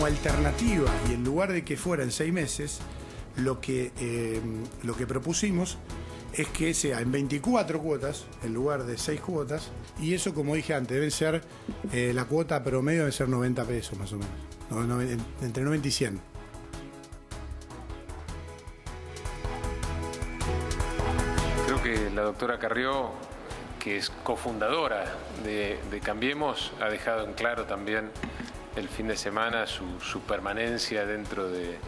alternativa, y en lugar de que fuera en 6 meses, lo que propusimos es que sea en 24 cuotas, en lugar de 6 cuotas, y eso, como dije antes, deben ser, la cuota promedio debe ser 90 pesos más o menos, entre 90 y 100. Creo que la doctora Carrió, que es cofundadora de Cambiemos, ha dejado en claro también el fin de semana su permanencia dentro de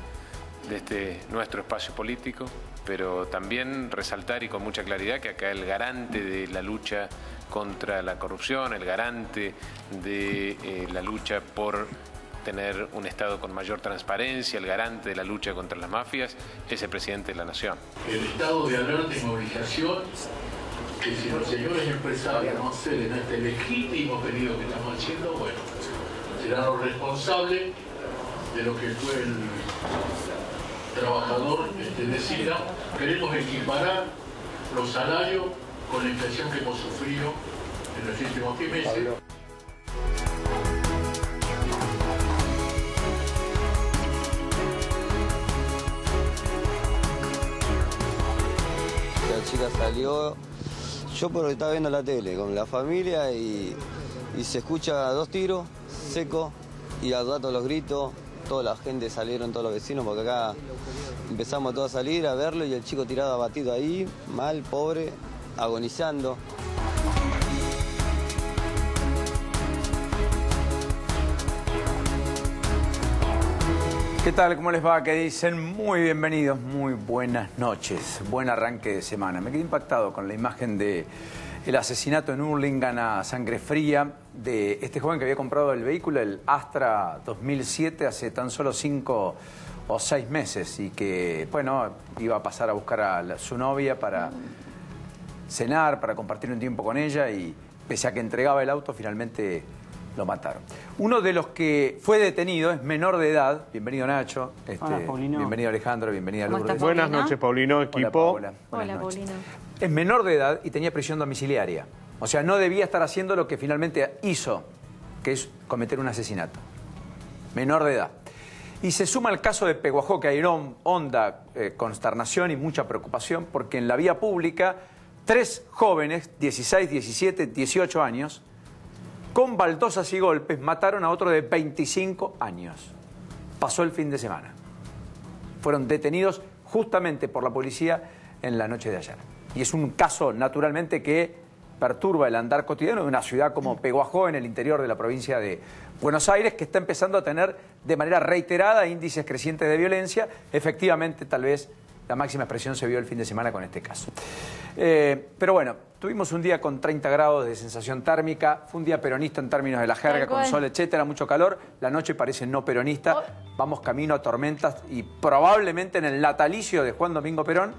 nuestro espacio político, pero también resaltar y con mucha claridad que acá el garante de la lucha contra la corrupción, el garante de la lucha por tener un Estado con mayor transparencia, el garante de la lucha contra las mafias, es el presidente de la Nación. El estado de alerta y movilización, que si los señores empresarios no ceden a este legítimo pedido que estamos haciendo, bueno, serán los responsables de lo que fue el trabajador decida. Queremos equiparar los salarios con la inflación que hemos sufrido en los últimos 10 meses. La chica salió, yo porque estaba viendo la tele con la familia y se escucha 2 tiros secos y al rato los gritos. Toda la gente salieron, todos los vecinos, porque acá empezamos todos a salir a verlo y el chico tirado abatido ahí, mal, pobre, agonizando. ¿Qué tal? ¿Cómo les va? ¿Qué dicen? Muy bienvenidos, muy buenas noches, buen arranque de semana. Me quedé impactado con la imagen de el asesinato en Hurlingham a sangre fría de este joven que había comprado el vehículo, el Astra 2007, hace tan solo 5 o 6 meses y que, bueno, iba a pasar a buscar a su novia para cenar, para compartir un tiempo con ella y pese a que entregaba el auto, finalmente lo mataron. Uno de los que fue detenido es menor de edad. Bienvenido, Nacho. Hola, Paulino. Bienvenido, Alejandro. Bienvenida, Lourdes. Buenas noches, Paulino, equipo. Hola, Paula. Hola, Paulino. Es menor de edad y tenía prisión domiciliaria. O sea, no debía estar haciendo lo que finalmente hizo, que es cometer un asesinato. Menor de edad. Y se suma el caso de Peguajó, que hay honda consternación y mucha preocupación, porque en la vía pública 3 jóvenes, 16, 17, 18 años, con baldosas y golpes, mataron a otro de 25 años. Pasó el fin de semana. Fueron detenidos justamente por la policía en la noche de ayer. Y es un caso, naturalmente, que perturba el andar cotidiano de una ciudad como Peguajó, en el interior de la provincia de Buenos Aires, que está empezando a tener de manera reiterada índices crecientes de violencia. Efectivamente, tal vez la máxima expresión se vio el fin de semana con este caso. Pero bueno, tuvimos un día con 30 grados de sensación térmica, fue un día peronista en términos de la jerga, con sol, etcétera, mucho calor. La noche parece no peronista, vamos camino a tormentas y probablemente en el natalicio de Juan Domingo Perón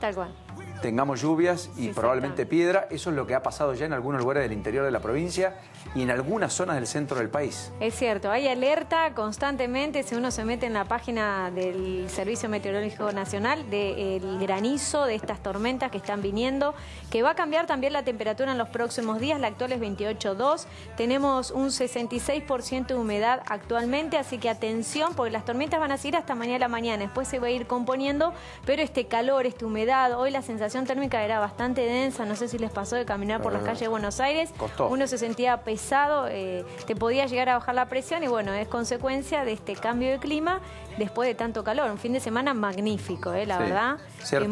tengamos lluvias y probablemente piedra. Eso es lo que ha pasado ya en algunos lugares del interior de la provincia y en algunas zonas del centro del país. Es cierto, hay alerta constantemente, si uno se mete en la página del Servicio Meteorológico Nacional, del granizo, de estas tormentas que están viniendo, que va a cambiar también la temperatura en los próximos días. La actual es 28,2, tenemos un 66% de humedad actualmente, así que atención, porque las tormentas van a seguir hasta mañana a la mañana, después se va a ir componiendo, pero este calor, esta humedad, hoy la sensación térmica era bastante densa, no sé si les pasó de caminar por las calles de Buenos Aires, uno se sentía pesado, te podía llegar a bajar la presión y bueno, es consecuencia de este cambio de clima después de tanto calor. Un fin de semana magnífico, la verdad,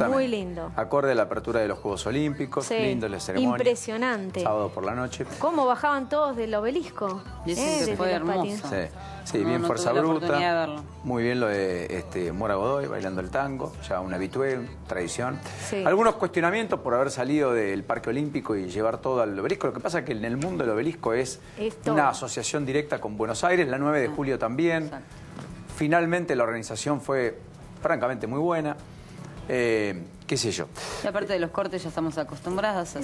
muy lindo. Acorde a la apertura de los Juegos Olímpicos, lindo la ceremonia. Impresionante. Sábado por la noche. ¿Cómo bajaban todos del obelisco? Se fue hermoso. Sí, bien Fuerza Bruta, muy bien lo de Mora Godoy bailando el tango, ya un habitué, tradición. Algunos cuestionamientos por haber salido del Parque Olímpico y llevar todo al obelisco. Lo que pasa es que en el mundo el obelisco es una asociación directa con Buenos Aires, la 9 de julio también. Exacto. Finalmente la organización fue francamente muy buena. qué sé yo. Y aparte de los cortes ya estamos acostumbrados a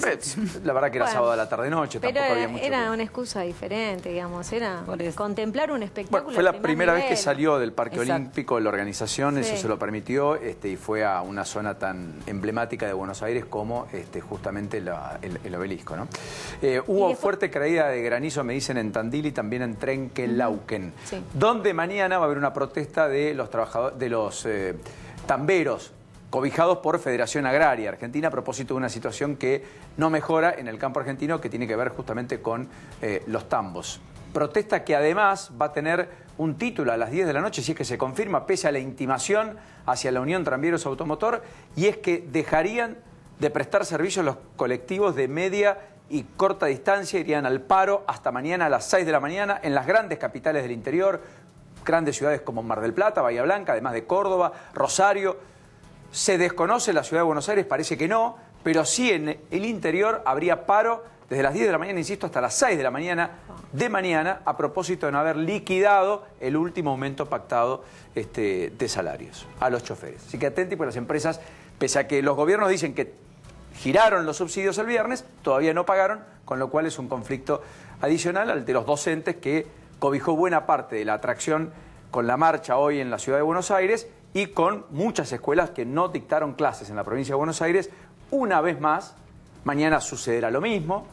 La verdad que era sábado a la tarde-noche, pero tampoco había mucho. Era una excusa diferente, digamos, era contemplar un espectáculo. Bueno, fue la primera vez que salió del Parque Exacto. Olímpico la organización, eso se lo permitió, y fue a una zona tan emblemática de Buenos Aires como justamente el obelisco, ¿no? Hubo fuerte caída de granizo, me dicen, en Tandil y también en Trenquelauquen, donde mañana va a haber una protesta de los trabajadores, de los tamberos, cobijados por Federación Agraria Argentina a propósito de una situación que no mejora en el campo argentino, que tiene que ver justamente con los tambos. Protesta que además va a tener un título a las 10 de la noche, si es que se confirma, pese a la intimación hacia la Unión Tranvíeros Automotor, y es que dejarían de prestar servicios los colectivos de media y corta distancia, irían al paro hasta mañana a las 6 de la mañana en las grandes capitales del interior, grandes ciudades como Mar del Plata, Bahía Blanca, además de Córdoba, Rosario. Se desconoce la ciudad de Buenos Aires, parece que no, pero sí en el interior habría paro desde las 10 de la mañana, insisto, hasta las 6 de la mañana de mañana, a propósito de no haber liquidado el último aumento pactado de salarios a los choferes. Así que atenti, porque las empresas, pese a que los gobiernos dicen que giraron los subsidios el viernes, todavía no pagaron, con lo cual es un conflicto adicional al de los docentes que cobijó buena parte de la atracción con la marcha hoy en la ciudad de Buenos Aires y con muchas escuelas que no dictaron clases en la provincia de Buenos Aires. Una vez más, mañana sucederá lo mismo,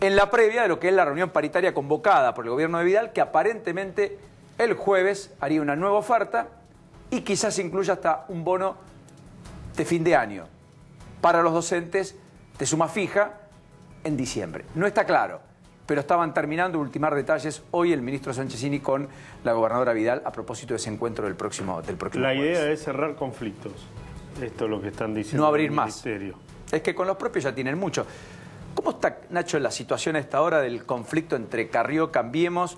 en la previa de lo que es la reunión paritaria convocada por el gobierno de Vidal, que aparentemente el jueves haría una nueva oferta y quizás incluya hasta un bono de fin de año para los docentes de suma fija en diciembre. No está claro, pero estaban terminando de ultimar detalles hoy el ministro Sanchezini con la gobernadora Vidal a propósito de ese encuentro del próximo La idea jueves. es cerrar conflictos. Esto es lo que están diciendo. No abrir el más. ministerio. Es que con los propios ya tienen mucho. ¿Cómo está, Nacho, la situación a esta hora del conflicto entre Carrió, Cambiemos,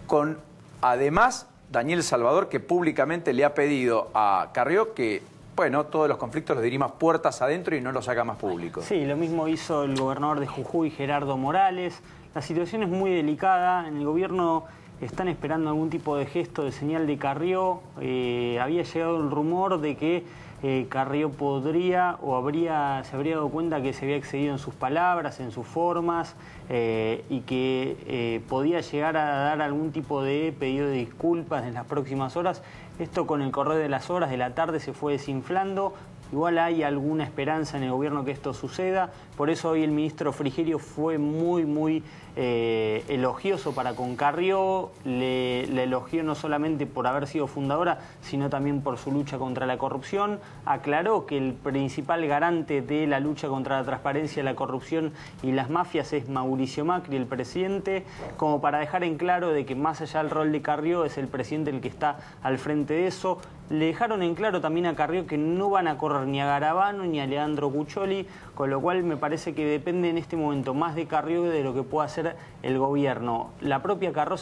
con además Daniel Salvador, que públicamente le ha pedido a Carrió que, bueno, todos los conflictos los dirima puertas adentro y no los haga más públicos? Sí, lo mismo hizo el gobernador de Jujuy, Gerardo Morales. La situación es muy delicada. En el gobierno están esperando algún tipo de gesto de señal de Carrió. Había llegado el rumor de que Carrió podría o se habría dado cuenta que se había excedido en sus palabras, en sus formas, y que podía llegar a dar algún tipo de pedido de disculpas en las próximas horas. Esto con el correr de las horas, de la tarde, se fue desinflando. Igual hay alguna esperanza en el gobierno que esto suceda, por eso hoy el ministro Frigerio fue muy elogioso para con Carrió, le elogió no solamente por haber sido fundadora, sino también por su lucha contra la corrupción. Aclaró que el principal garante de la lucha contra la transparencia, la corrupción y las mafias es Mauricio Macri, el presidente, como para dejar en claro de que más allá del rol de Carrió, es el presidente el que está al frente de eso. Le dejaron en claro también a Carrió que no van a correr ni a Garabano ni a Leandro Cuccioli, con lo cual me parece que depende en este momento más de Carrió que de lo que pueda hacer el gobierno. La propia Carrió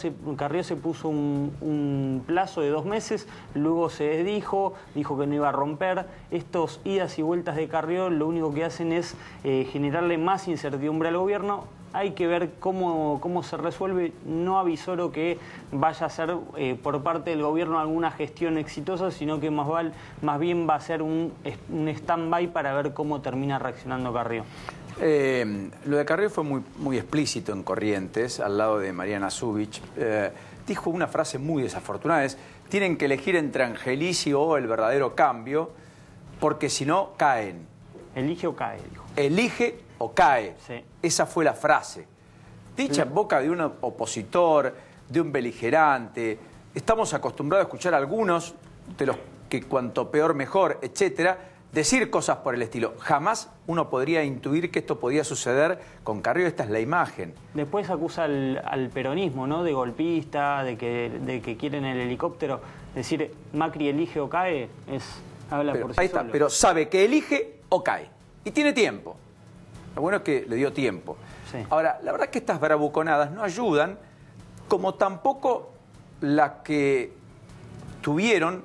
se puso un plazo de 2 meses, luego se desdijo, dijo que no iba a romper. Estos idas y vueltas de Carrió lo único que hacen es generarle más incertidumbre al gobierno. Hay que ver cómo se resuelve. No avisoro que vaya a ser por parte del gobierno alguna gestión exitosa, sino que más bien va a ser un stand-by para ver cómo termina reaccionando Carrió. Lo de Carrió fue muy explícito en Corrientes, al lado de Mariana Zubich. Dijo una frase muy desafortunada, es: tienen que elegir entre Angelici o el verdadero cambio, porque si no, caen. Elige o cae, dijo. Elige o cae. Sí. Esa fue la frase. Dicha en boca de un opositor, de un beligerante. Estamos acostumbrados a escuchar a algunos de los que cuanto peor mejor, etcétera, decir cosas por el estilo. Jamás uno podría intuir que esto podía suceder con Carrió. Esta es la imagen. Después acusa al peronismo, ¿no?, de golpista, de que quieren el helicóptero. Decir Macri elige o cae habla por sí ahí está, solo. pero sabe que elige o cae. Y tiene tiempo. Lo bueno es que le dio tiempo. Sí. Ahora, la verdad es que estas bravuconadas no ayudan, como tampoco la que tuvieron,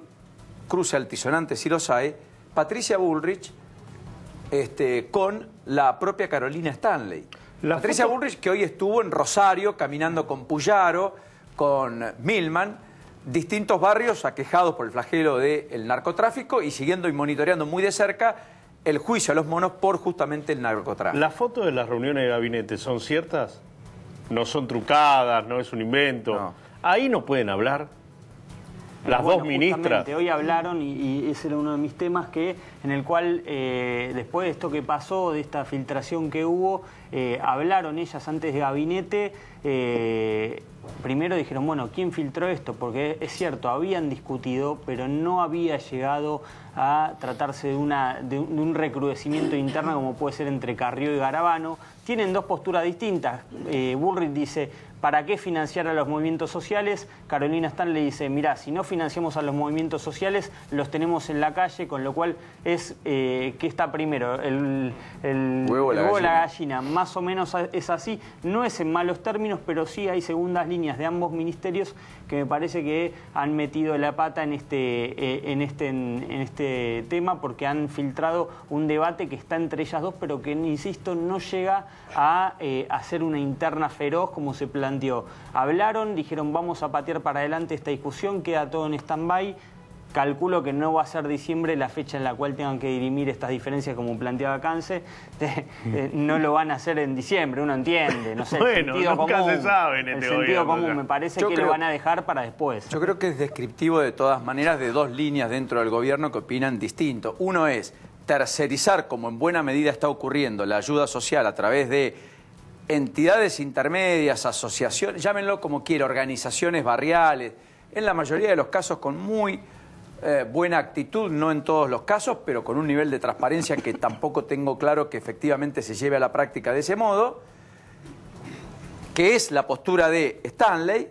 cruce altisonante si los hay, Patricia Bullrich con la propia Carolina Stanley. Patricia Bullrich, que hoy estuvo en Rosario caminando con Puyaro, con Milman, distintos barrios aquejados por el flagelo del narcotráfico y siguiendo y monitoreando muy de cerca el juicio a los monos por justamente el narcotráfico. ¿Las fotos de las reuniones de gabinete son ciertas? ¿No son trucadas? ¿No es un invento? No. Ahí no pueden hablar. Las dos ministras. Hoy hablaron, y ese era uno de mis temas, en el cual, después de esto que pasó, de esta filtración que hubo, hablaron ellas antes de gabinete. Primero dijeron, bueno, ¿quién filtró esto? Porque es cierto, habían discutido, pero no había llegado a tratarse de un recrudecimiento interno como puede ser entre Carrió y Garabano. Tienen dos posturas distintas. Bullrich dice, ¿para qué financiar a los movimientos sociales? Carolina Stanley dice, mirá, si no financiamos a los movimientos sociales, los tenemos en la calle, con lo cual es, ¿qué está primero? El huevo o la gallina. Más o menos es así. No es en malos términos, pero sí hay segundas líneas de ambos ministerios que me parece que han metido la pata en este tema, porque han filtrado un debate que está entre ellas dos, pero que, insisto, no llega a hacer una interna feroz como se planteó. Hablaron, dijeron vamos a patear para adelante esta discusión, queda todo en stand-by. Calculo que no va a ser diciembre la fecha en la cual tengan que dirimir estas diferencias como planteaba Cance. No lo van a hacer en diciembre, uno entiende. No sé, bueno, el sentido común, se sabe en este sentido común me parece que lo van a dejar para después. Yo creo que es descriptivo de todas maneras de dos líneas dentro del gobierno que opinan distinto. Uno es tercerizar, como en buena medida está ocurriendo, la ayuda social a través de entidades intermedias, asociaciones, llámenlo como quiera, organizaciones barriales, en la mayoría de los casos con muy buena actitud, no en todos los casos, pero con un nivel de transparencia que tampoco tengo claro que efectivamente se lleve a la práctica de ese modo, que es la postura de Stanley,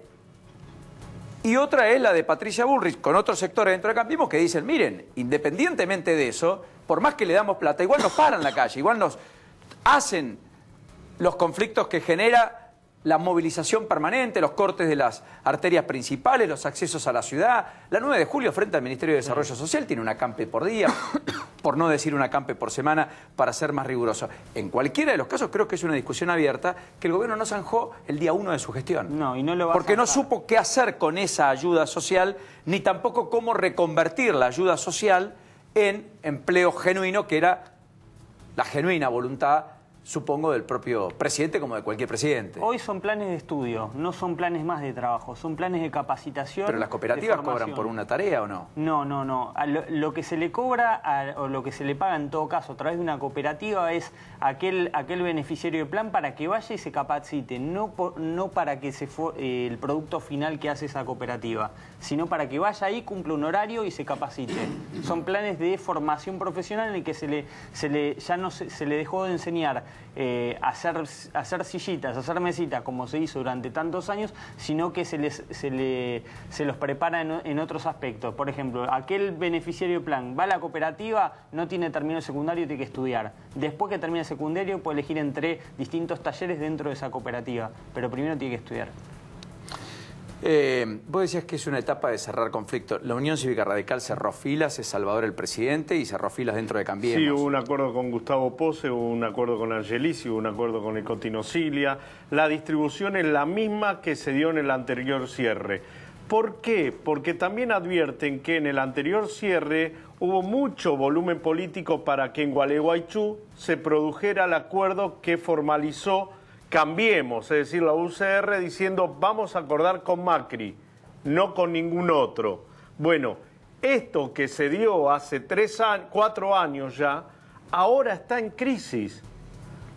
y otra es la de Patricia Bullrich, con otros sectores dentro de Cambiemos que dicen, miren, independientemente de eso, por más que le damos plata, igual nos paran la calle, igual nos hacen los conflictos que genera la movilización permanente, los cortes de las arterias principales, los accesos a la ciudad. La 9 de julio, frente al Ministerio de Desarrollo Social, tiene un acampe por día, por no decir un acampe por semana, para ser más riguroso. En cualquiera de los casos creo que es una discusión abierta que el gobierno no zanjó el día 1 de su gestión. No, y no lo va porque a no supo qué hacer con esa ayuda social, ni tampoco cómo reconvertir la ayuda social en empleo genuino, que era la genuina voluntad, supongo, del propio presidente como de cualquier presidente. Hoy son planes de estudio, no son planes más de trabajo, son planes de capacitación. ¿Pero las cooperativas cobran por una tarea o no? No. Lo que se le cobra o lo que se le paga en todo caso a través de una cooperativa es aquel beneficiario de plan para que vaya y se capacite, no para que el producto final que hace esa cooperativa, sino para que vaya ahí, cumpla un horario y se capacite. Son planes de formación profesional en el que se le dejó de enseñar hacer sillitas, hacer mesitas como se hizo durante tantos años, sino que se los prepara en otros aspectos. Por ejemplo, aquel beneficiario de plan va a la cooperativa, no tiene terminado el secundario, tiene que estudiar. Después que termine el secundario puede elegir entre distintos talleres dentro de esa cooperativa, pero primero tiene que estudiar. Vos decías que es una etapa de cerrar conflictos. La Unión Cívica Radical cerró filas, es Salvador el presidente, y cerró filas dentro de Cambiemos. Sí, hubo un acuerdo con Gustavo Pose, hubo un acuerdo con Angelici, hubo un acuerdo con Nicotino Cilia. La distribución es la misma que se dio en el anterior cierre. ¿Por qué? Porque también advierten que en el anterior cierre hubo mucho volumen político para que en Gualeguaychú se produjera el acuerdo que formalizó Cambiemos, es decir, la UCR diciendo vamos a acordar con Macri, no con ningún otro. Bueno, esto que se dio hace 4 años ya, ahora está en crisis,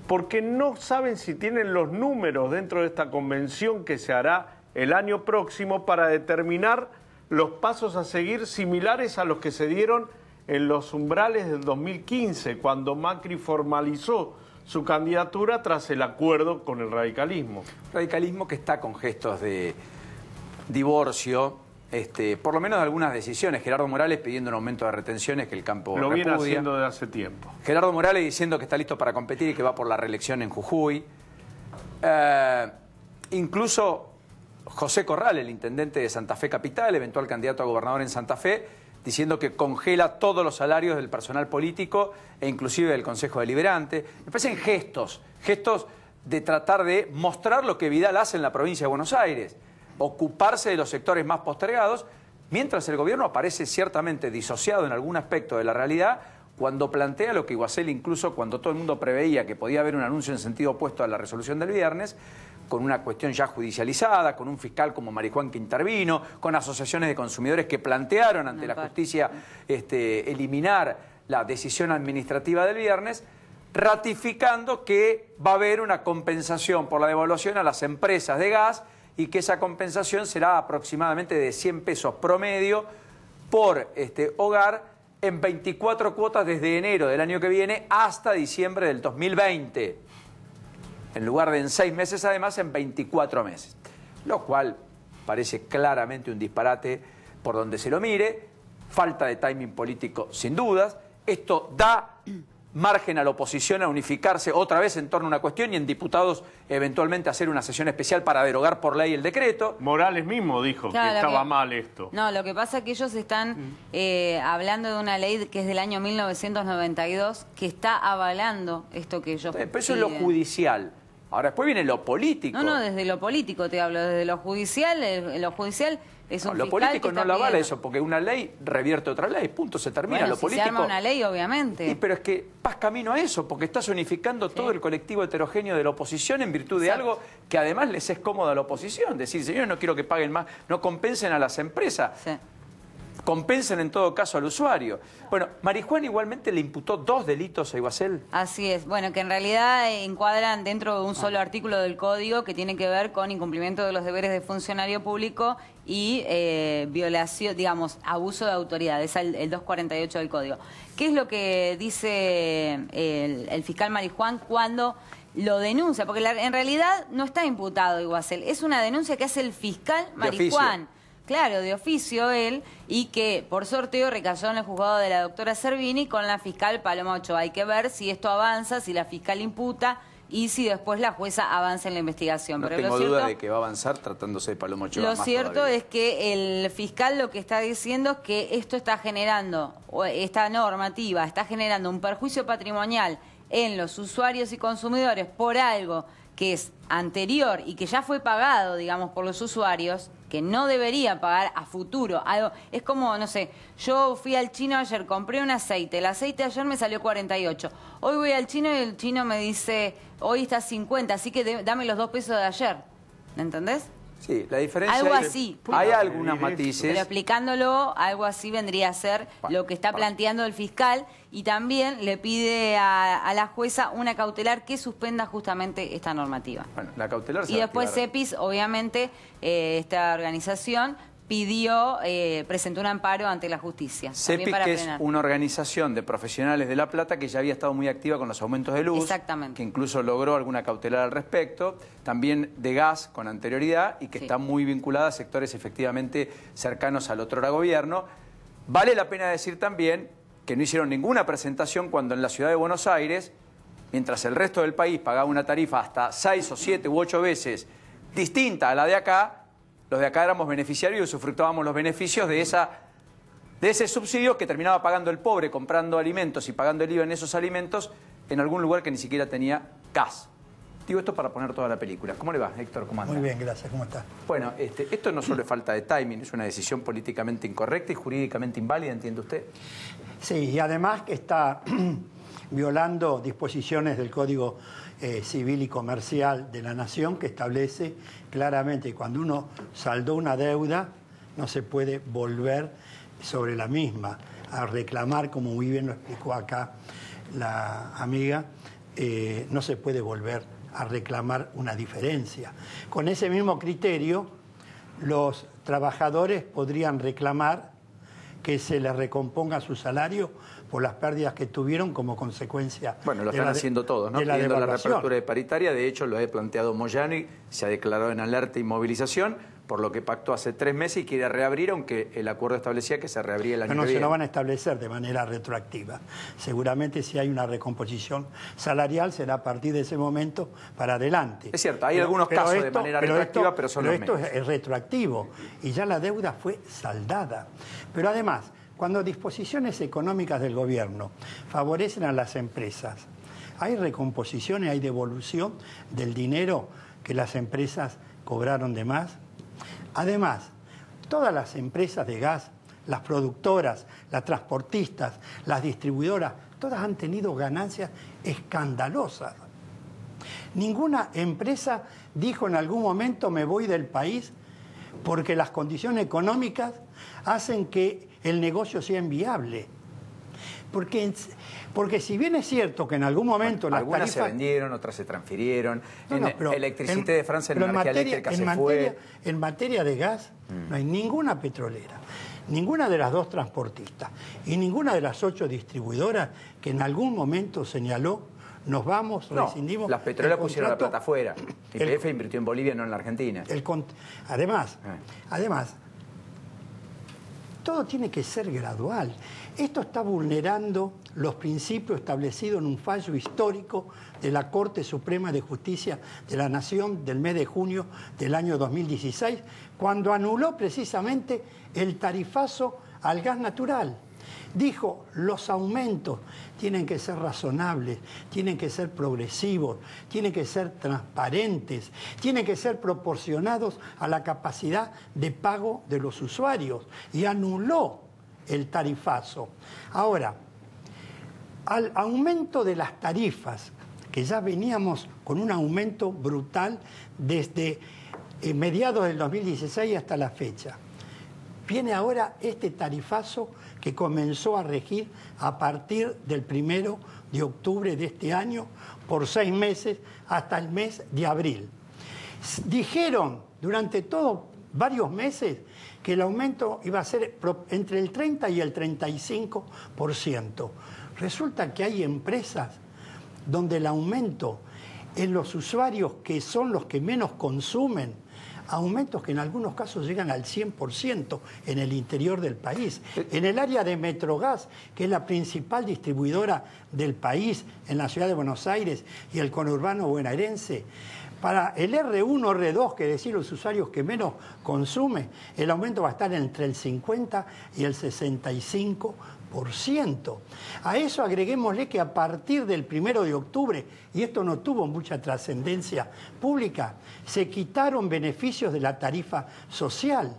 porque no saben si tienen los números dentro de esta convención que se hará el año próximo para determinar los pasos a seguir similares a los que se dieron en los umbrales del 2015, cuando Macri formalizó su candidatura tras el acuerdo con el radicalismo. Radicalismo que está con gestos de divorcio, por lo menos de algunas decisiones. Gerardo Morales pidiendo un aumento de retenciones que el campo lo viene repudia. haciendo desde hace tiempo. Gerardo Morales diciendo que está listo para competir y que va por la reelección en Jujuy. Incluso José Corral, el intendente de Santa Fe Capital, eventual candidato a gobernador en Santa Fe, diciendo que congela todos los salarios del personal político e inclusive del Consejo Deliberante. Me parecen gestos de tratar de mostrar lo que Vidal hace en la provincia de Buenos Aires, ocuparse de los sectores más postergados, mientras el gobierno aparece ciertamente disociado en algún aspecto de la realidad, cuando plantea lo que Iguacel, incluso cuando todo el mundo preveía que podía haber un anuncio en sentido opuesto a la resolución del viernes, con una cuestión ya judicializada, con un fiscal como Marijuán que intervino, con asociaciones de consumidores que plantearon ante la justicia eliminar la decisión administrativa del viernes, ratificando que va a haber una compensación por la devaluación a las empresas de gas y que esa compensación será aproximadamente de 100 pesos promedio por hogar en 24 cuotas desde enero del año que viene hasta diciembre del 2020. En lugar de en 6 meses, además, en 24 meses. Lo cual parece claramente un disparate por donde se lo mire, falta de timing político sin dudas. Esto da margen a la oposición a unificarse otra vez en torno a una cuestión y en diputados eventualmente hacer una sesión especial para derogar por ley el decreto. Morales mismo dijo que estaba mal esto. No, lo que pasa es que ellos están hablando de una ley que es del año 1992 que está avalando esto que ellos Pero eso es lo judicial. Ahora después viene lo político. No, desde lo político te hablo, desde lo judicial. Lo judicial es un lo político no lo avala eso, porque una ley revierte otra ley, punto, se termina. Bueno, lo si político se arma una ley, obviamente. Sí, pero es que vas camino a eso, porque estás unificando todo el colectivo heterogéneo de la oposición en virtud de algo que además les es cómodo a la oposición. Decir, señores, no quiero que paguen más, no compensen a las empresas. Compensen en todo caso al usuario. Bueno, Marijuán igualmente le imputó 2 delitos a Iguacel. Así es. Bueno, que en realidad encuadran dentro de un solo artículo del Código que tiene que ver con incumplimiento de los deberes de funcionario público y violación, digamos, abuso de autoridad. Es el 248 del Código. ¿Qué es lo que dice el fiscal Marijuán cuando lo denuncia? Porque en realidad no está imputado Iguacel. Es una denuncia que hace el fiscal Marijuán. Claro, de oficio él, y que por sorteo recayó en el juzgado de la doctora Servini con la fiscal Paloma Ochoa. Hay que ver si esto avanza, si la fiscal imputa y si después la jueza avanza en la investigación. No tengo duda de que va a avanzar tratándose de Paloma Ochoa. Lo cierto es que el fiscal lo que está diciendo es que esto está generando, esta normativa está generando un perjuicio patrimonial en los usuarios y consumidores por algo que es anterior y que ya fue pagado, digamos, por los usuarios, que no deberían pagar a futuro. Algo, es como, no sé, yo fui al chino ayer, compré un aceite, el aceite ayer me salió 48. Hoy voy al chino y el chino me dice, hoy está 50, así que dame los 2 pesos de ayer. ¿Me entendés? Sí, la diferencia algo es, así. Hay algunas matices. Pero explicándolo, algo así vendría a ser lo que está planteando el fiscal, y también le pide a la jueza una cautelar que suspenda justamente esta normativa. Bueno, la cautelar se y va a después activar. CEPIS, obviamente, esta organización pidió, presentó un amparo ante la justicia. CEPIS, que es una organización de profesionales de La Plata que ya había estado muy activa con los aumentos de luz. Exactamente. Que incluso logró alguna cautelar al respecto. También de gas con anterioridad y que está muy vinculada a sectores efectivamente cercanos al otrora gobierno. Vale la pena decir también que no hicieron ninguna presentación cuando en la ciudad de Buenos Aires, mientras el resto del país pagaba una tarifa hasta 6 o 7 u 8 veces distinta a la de acá, los de acá éramos beneficiarios y usufructábamos los beneficios de ese subsidio que terminaba pagando el pobre comprando alimentos y pagando el IVA en esos alimentos en algún lugar que ni siquiera tenía gas. Digo esto para poner toda la película. ¿Cómo le va, Héctor? ¿Cómo anda? Muy bien, gracias. ¿Cómo está? Bueno, esto no solo es falta de timing, es una decisión políticamente incorrecta y jurídicamente inválida, ¿entiende usted? Sí, y además que está violando disposiciones del Código Civil y Comercial de la Nación, que establece claramente que cuando uno saldó una deuda no se puede volver sobre la misma a reclamar, como muy bien lo explicó acá la amiga, no se puede volver a reclamar una diferencia. Con ese mismo criterio, los trabajadores podrían reclamar que se les recomponga su salario por las pérdidas que tuvieron como consecuencia. Bueno, lo están haciendo todos, ¿no? Pidiendo la reapertura de paritaria. De hecho, lo he planteado Moyano, se ha declarado en alerta y movilización, por lo que pactó hace 3 meses y quiere reabrir, aunque el acuerdo establecía que se reabría el año que viene. No se lo van a establecer de manera retroactiva. Seguramente si hay una recomposición salarial será a partir de ese momento para adelante. Es cierto, hay algunos casos de manera retroactiva, pero son los menos. Pero esto es retroactivo y ya la deuda fue saldada. Pero además, cuando disposiciones económicas del gobierno favorecen a las empresas, hay recomposición y hay devolución del dinero que las empresas cobraron de más. Además, todas las empresas de gas, las productoras, las transportistas, las distribuidoras, todas han tenido ganancias escandalosas. Ninguna empresa dijo en algún momento me voy del país porque las condiciones económicas hacen que el negocio sea inviable. Porque si bien es cierto que en algún momento las algunas tarifas... se vendieron, otras se transfirieron. pero Electricité de Francia, en energía eléctrica se fue. En materia de gas no hay ninguna petrolera, ninguna de las 2 transportistas y ninguna de las 8 distribuidoras que en algún momento señaló nos vamos, rescindimos. Las petroleras pusieron la plata afuera. YPF invirtió en Bolivia, no en la Argentina. Además, todo tiene que ser gradual. Esto está vulnerando los principios establecidos en un fallo histórico de la Corte Suprema de Justicia de la Nación del mes de junio del año 2016, cuando anuló precisamente el tarifazo al gas natural. Dijo, los aumentos tienen que ser razonables, tienen que ser progresivos, tienen que ser transparentes, tienen que ser proporcionados a la capacidad de pago de los usuarios, y anuló el tarifazo. Ahora, al aumento de las tarifas, que ya veníamos con un aumento brutal desde mediados del 2016 hasta la fecha, viene ahora este tarifazo que comenzó a regir a partir del 1 de octubre de este año por 6 meses hasta el mes de abril. Dijeron durante varios meses que el aumento iba a ser entre el 30 y el 35%. Resulta que hay empresas donde el aumento en los usuarios que son los que menos consumen, aumentos que en algunos casos llegan al 100% en el interior del país. En el área de Metrogas, que es la principal distribuidora del país en la ciudad de Buenos Aires y el conurbano bonaerense, para el R1, R2, que es decir, los usuarios que menos consumen, el aumento va a estar entre el 50 y el 65%. A eso agreguémosle que a partir del 1 de octubre, y esto no tuvo mucha trascendencia pública, se quitaron beneficios de la tarifa social,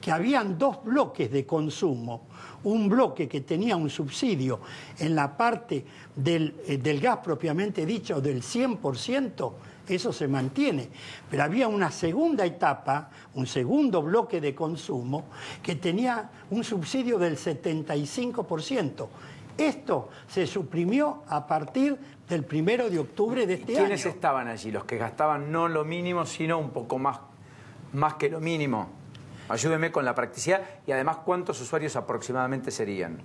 que habían 2 bloques de consumo. Un bloque que tenía un subsidio en la parte del gas propiamente dicho del 100%, eso se mantiene. Pero había una segunda etapa, un segundo bloque de consumo, que tenía un subsidio del 75%. Esto se suprimió a partir del 1 de octubre de este año. ¿Quiénes estaban allí? Los que gastaban no lo mínimo, sino un poco más que lo mínimo. Ayúdeme con la practicidad y además cuántos usuarios aproximadamente serían.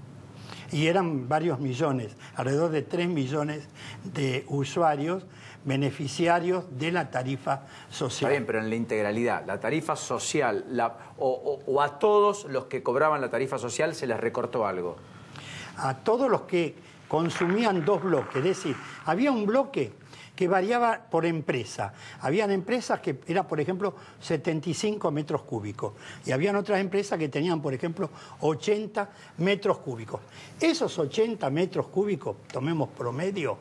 Y eran varios millones, alrededor de 3 millones de usuarios beneficiarios de la tarifa social. Está bien, pero en la integralidad, la tarifa social, o a todos los que cobraban la tarifa social se les recortó algo. A todos los que consumían 2 bloques, es decir, había un bloque que variaba por empresa. Habían empresas que era, por ejemplo, 75 metros cúbicos. Y habían otras empresas que tenían, por ejemplo, 80 metros cúbicos. Esos 80 metros cúbicos, tomemos promedio,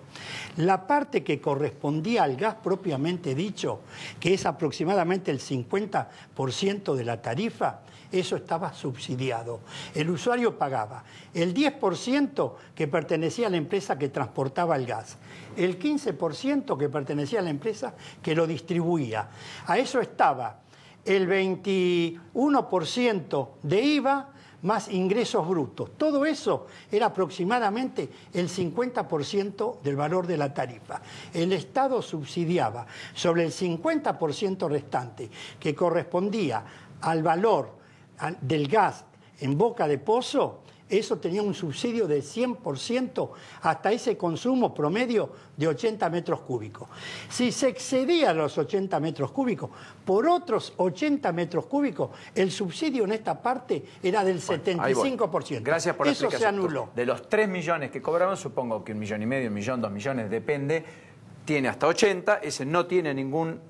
la parte que correspondía al gas propiamente dicho, que es aproximadamente el 50% de la tarifa, eso estaba subsidiado. El usuario pagaba el 10% que pertenecía a la empresa que transportaba el gas, el 15% que pertenecía a la empresa que lo distribuía. A eso estaba el 21% de IVA más ingresos brutos. Todo eso era aproximadamente el 50% del valor de la tarifa. El Estado subsidiaba sobre el 50% restante, que correspondía al valor del gas en boca de pozo. Eso tenía un subsidio del 100% hasta ese consumo promedio de 80 metros cúbicos. Si se excedía los 80 metros cúbicos por otros 80 metros cúbicos, el subsidio en esta parte era del 75%. Gracias por la explicación. Eso se anuló. De los 3 millones que cobraban, supongo que 1,5 millones, 1 millón, 2 millones, depende, tiene hasta 80, ese no tiene ningún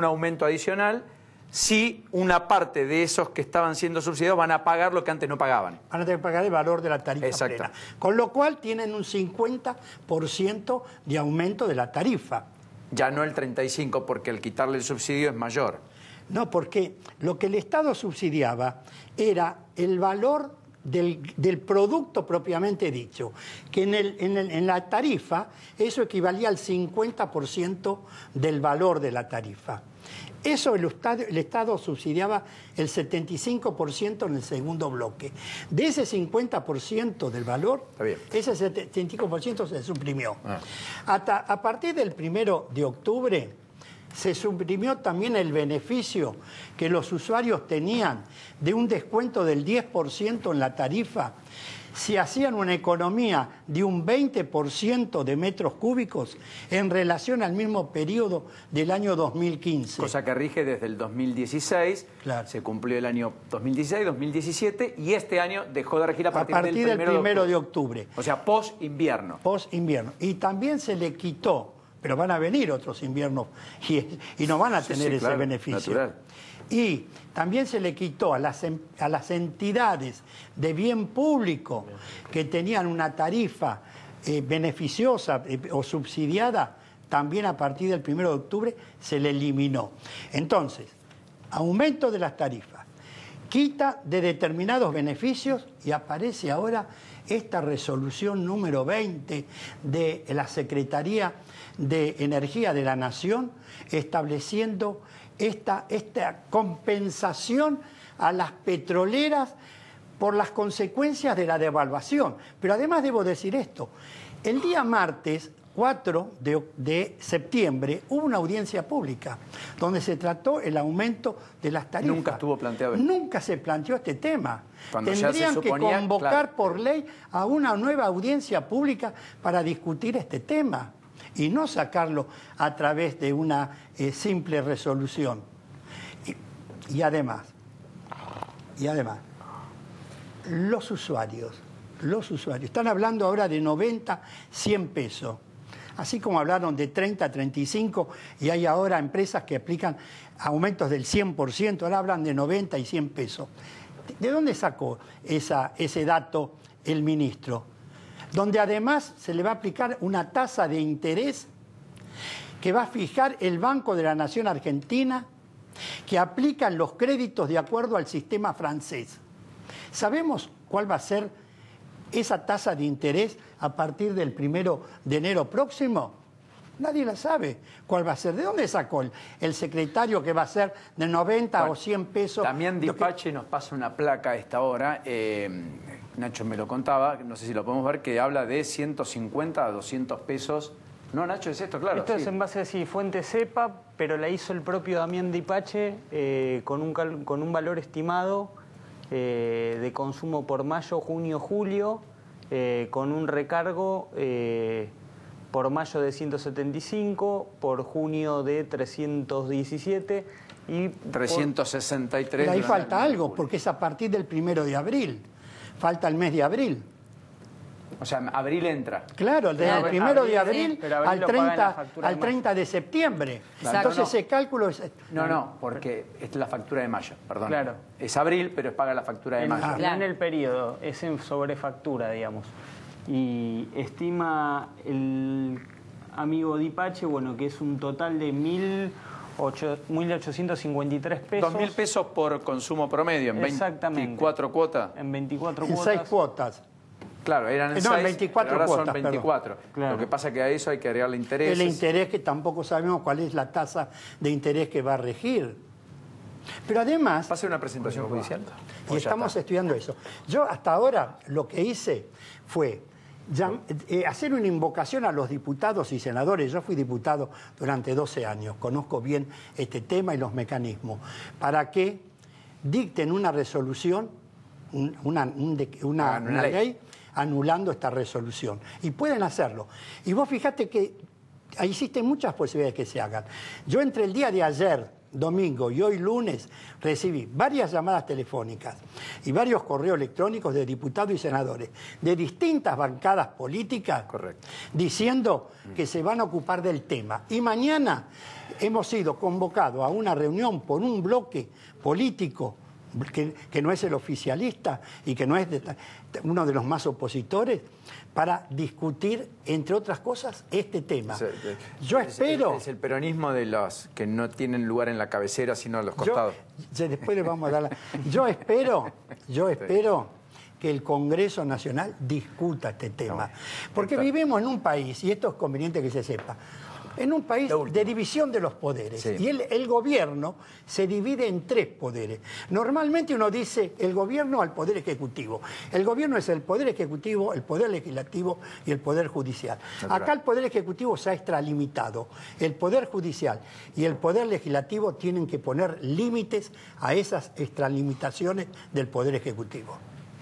aumento adicional. Si una parte de esos que estaban siendo subsidiados van a pagar lo que antes no pagaban. Van a tener que pagar el valor de la tarifa plena. Con lo cual tienen un 50% de aumento de la tarifa. Ya no el 35%, porque al quitarle el subsidio es mayor. No, porque lo que el Estado subsidiaba era el valor del producto propiamente dicho, que en la tarifa eso equivalía al 50% del valor de la tarifa. Eso el Estado subsidiaba el 75% en el segundo bloque. De ese 50% del valor, ese 75% se suprimió. A partir del 1 de octubre se suprimió también el beneficio que los usuarios tenían de un descuento del 10% en la tarifa si hacían una economía de un 20% de metros cúbicos en relación al mismo periodo del año 2015. Cosa que rige desde el 2016, claro. Se cumplió el año 2016, 2017 y este año dejó de regir a partir del 1 de octubre. O sea, post-invierno. Post-invierno. Y también se le quitó, pero van a venir otros inviernos y no van a tener ese beneficio. Natural. Y también se le quitó a las entidades de bien público que tenían una tarifa beneficiosa o subsidiada, también a partir del 1 de octubre se le eliminó. Entonces, aumento de las tarifas, quita de determinados beneficios y aparece ahora esta resolución número 20 de la Secretaría de Energía de la Nación estableciendo esta compensación a las petroleras por las consecuencias de la devaluación. Pero además debo decir esto, el día martes 4 de septiembre hubo una audiencia pública donde se trató el aumento de las tarifas. Nunca estuvo planteado. Nunca se planteó este tema. Tendrían que convocar por ley a una nueva audiencia pública para discutir este tema y no sacarlo a través de una simple resolución. Y además, los usuarios están hablando ahora de 90, 100 pesos. Así como hablaron de 30, 35 y hay ahora empresas que aplican aumentos del 100%, ahora hablan de 90 y 100 pesos. ¿De dónde sacó ese dato el ministro? Donde además se le va a aplicar una tasa de interés que va a fijar el Banco de la Nación Argentina, que aplican los créditos de acuerdo al sistema francés. ¿Sabemos cuál va a ser esa tasa de interés a partir del 1 de enero próximo? Nadie la sabe cuál va a ser. ¿De dónde sacó el secretario que va a ser de 90 o 100 pesos? También Dipache nos pasa una placa a esta hora. Nacho me lo contaba, no sé si lo podemos ver, que habla de 150 a 200 pesos. No, Nacho, es esto, claro. Esto es en base a fuente CEPA, pero la hizo el propio Damián Dipache con un valor estimado de consumo por mayo, junio, julio, con un recargo por mayo de 175, por junio de 317 y 363. Pero ahí falta algo, porque es a partir del 1 de abril. Falta el mes de abril. O sea, abril entra. Claro, desde el 1 de abril al 30 de septiembre. Claro. Entonces ese cálculo es... No, porque es la factura de mayo, perdón. Claro. Es abril, pero paga la factura de mayo. En el periodo, es en sobrefactura, digamos. Y estima el amigo Dipache, bueno, que es un total de 1.853 pesos. 2.000 pesos por consumo promedio, en 24 cuotas. En 24 cuotas. En 6 cuotas. Claro, eran en 6, 24 ahora cuotas, son 24. Claro. Lo que pasa es que a eso hay que agregarle intereses. El interés que tampoco sabemos cuál es la tasa de interés que va a regir. Pero además... ¿Va a ser una presentación judicial? Y estamos estudiando eso. Yo hasta ahora lo que hice fue hacer una invocación a los diputados y senadores. Yo fui diputado durante 12 años, conozco bien este tema y los mecanismos, para que dicten una resolución, una ley anulando esta resolución. Y pueden hacerlo. Y vos fíjate que existen muchas posibilidades que se hagan. Yo entre el día de ayer, domingo, y hoy lunes, recibí varias llamadas telefónicas y varios correos electrónicos de diputados y senadores de distintas bancadas políticas. Correcto. Diciendo que se van a ocupar del tema. Y mañana hemos sido convocados a una reunión por un bloque político que no es el oficialista y que no es uno de los más opositores, para discutir, entre otras cosas, este tema. Yo espero... Es el peronismo de los que no tienen lugar en la cabecera, sino a los costados. Después le vamos a dar Yo espero que el Congreso Nacional discuta este tema. Porque vivimos en un país, y esto es conveniente que se sepa, en un país de división de los poderes. Sí. Y el gobierno se divide en 3 poderes. Normalmente uno dice el gobierno al poder ejecutivo. El gobierno es el poder ejecutivo, el poder legislativo y el poder judicial. Acá el poder ejecutivo se ha extralimitado. El poder judicial y el poder legislativo tienen que poner límites a esas extralimitaciones del poder ejecutivo.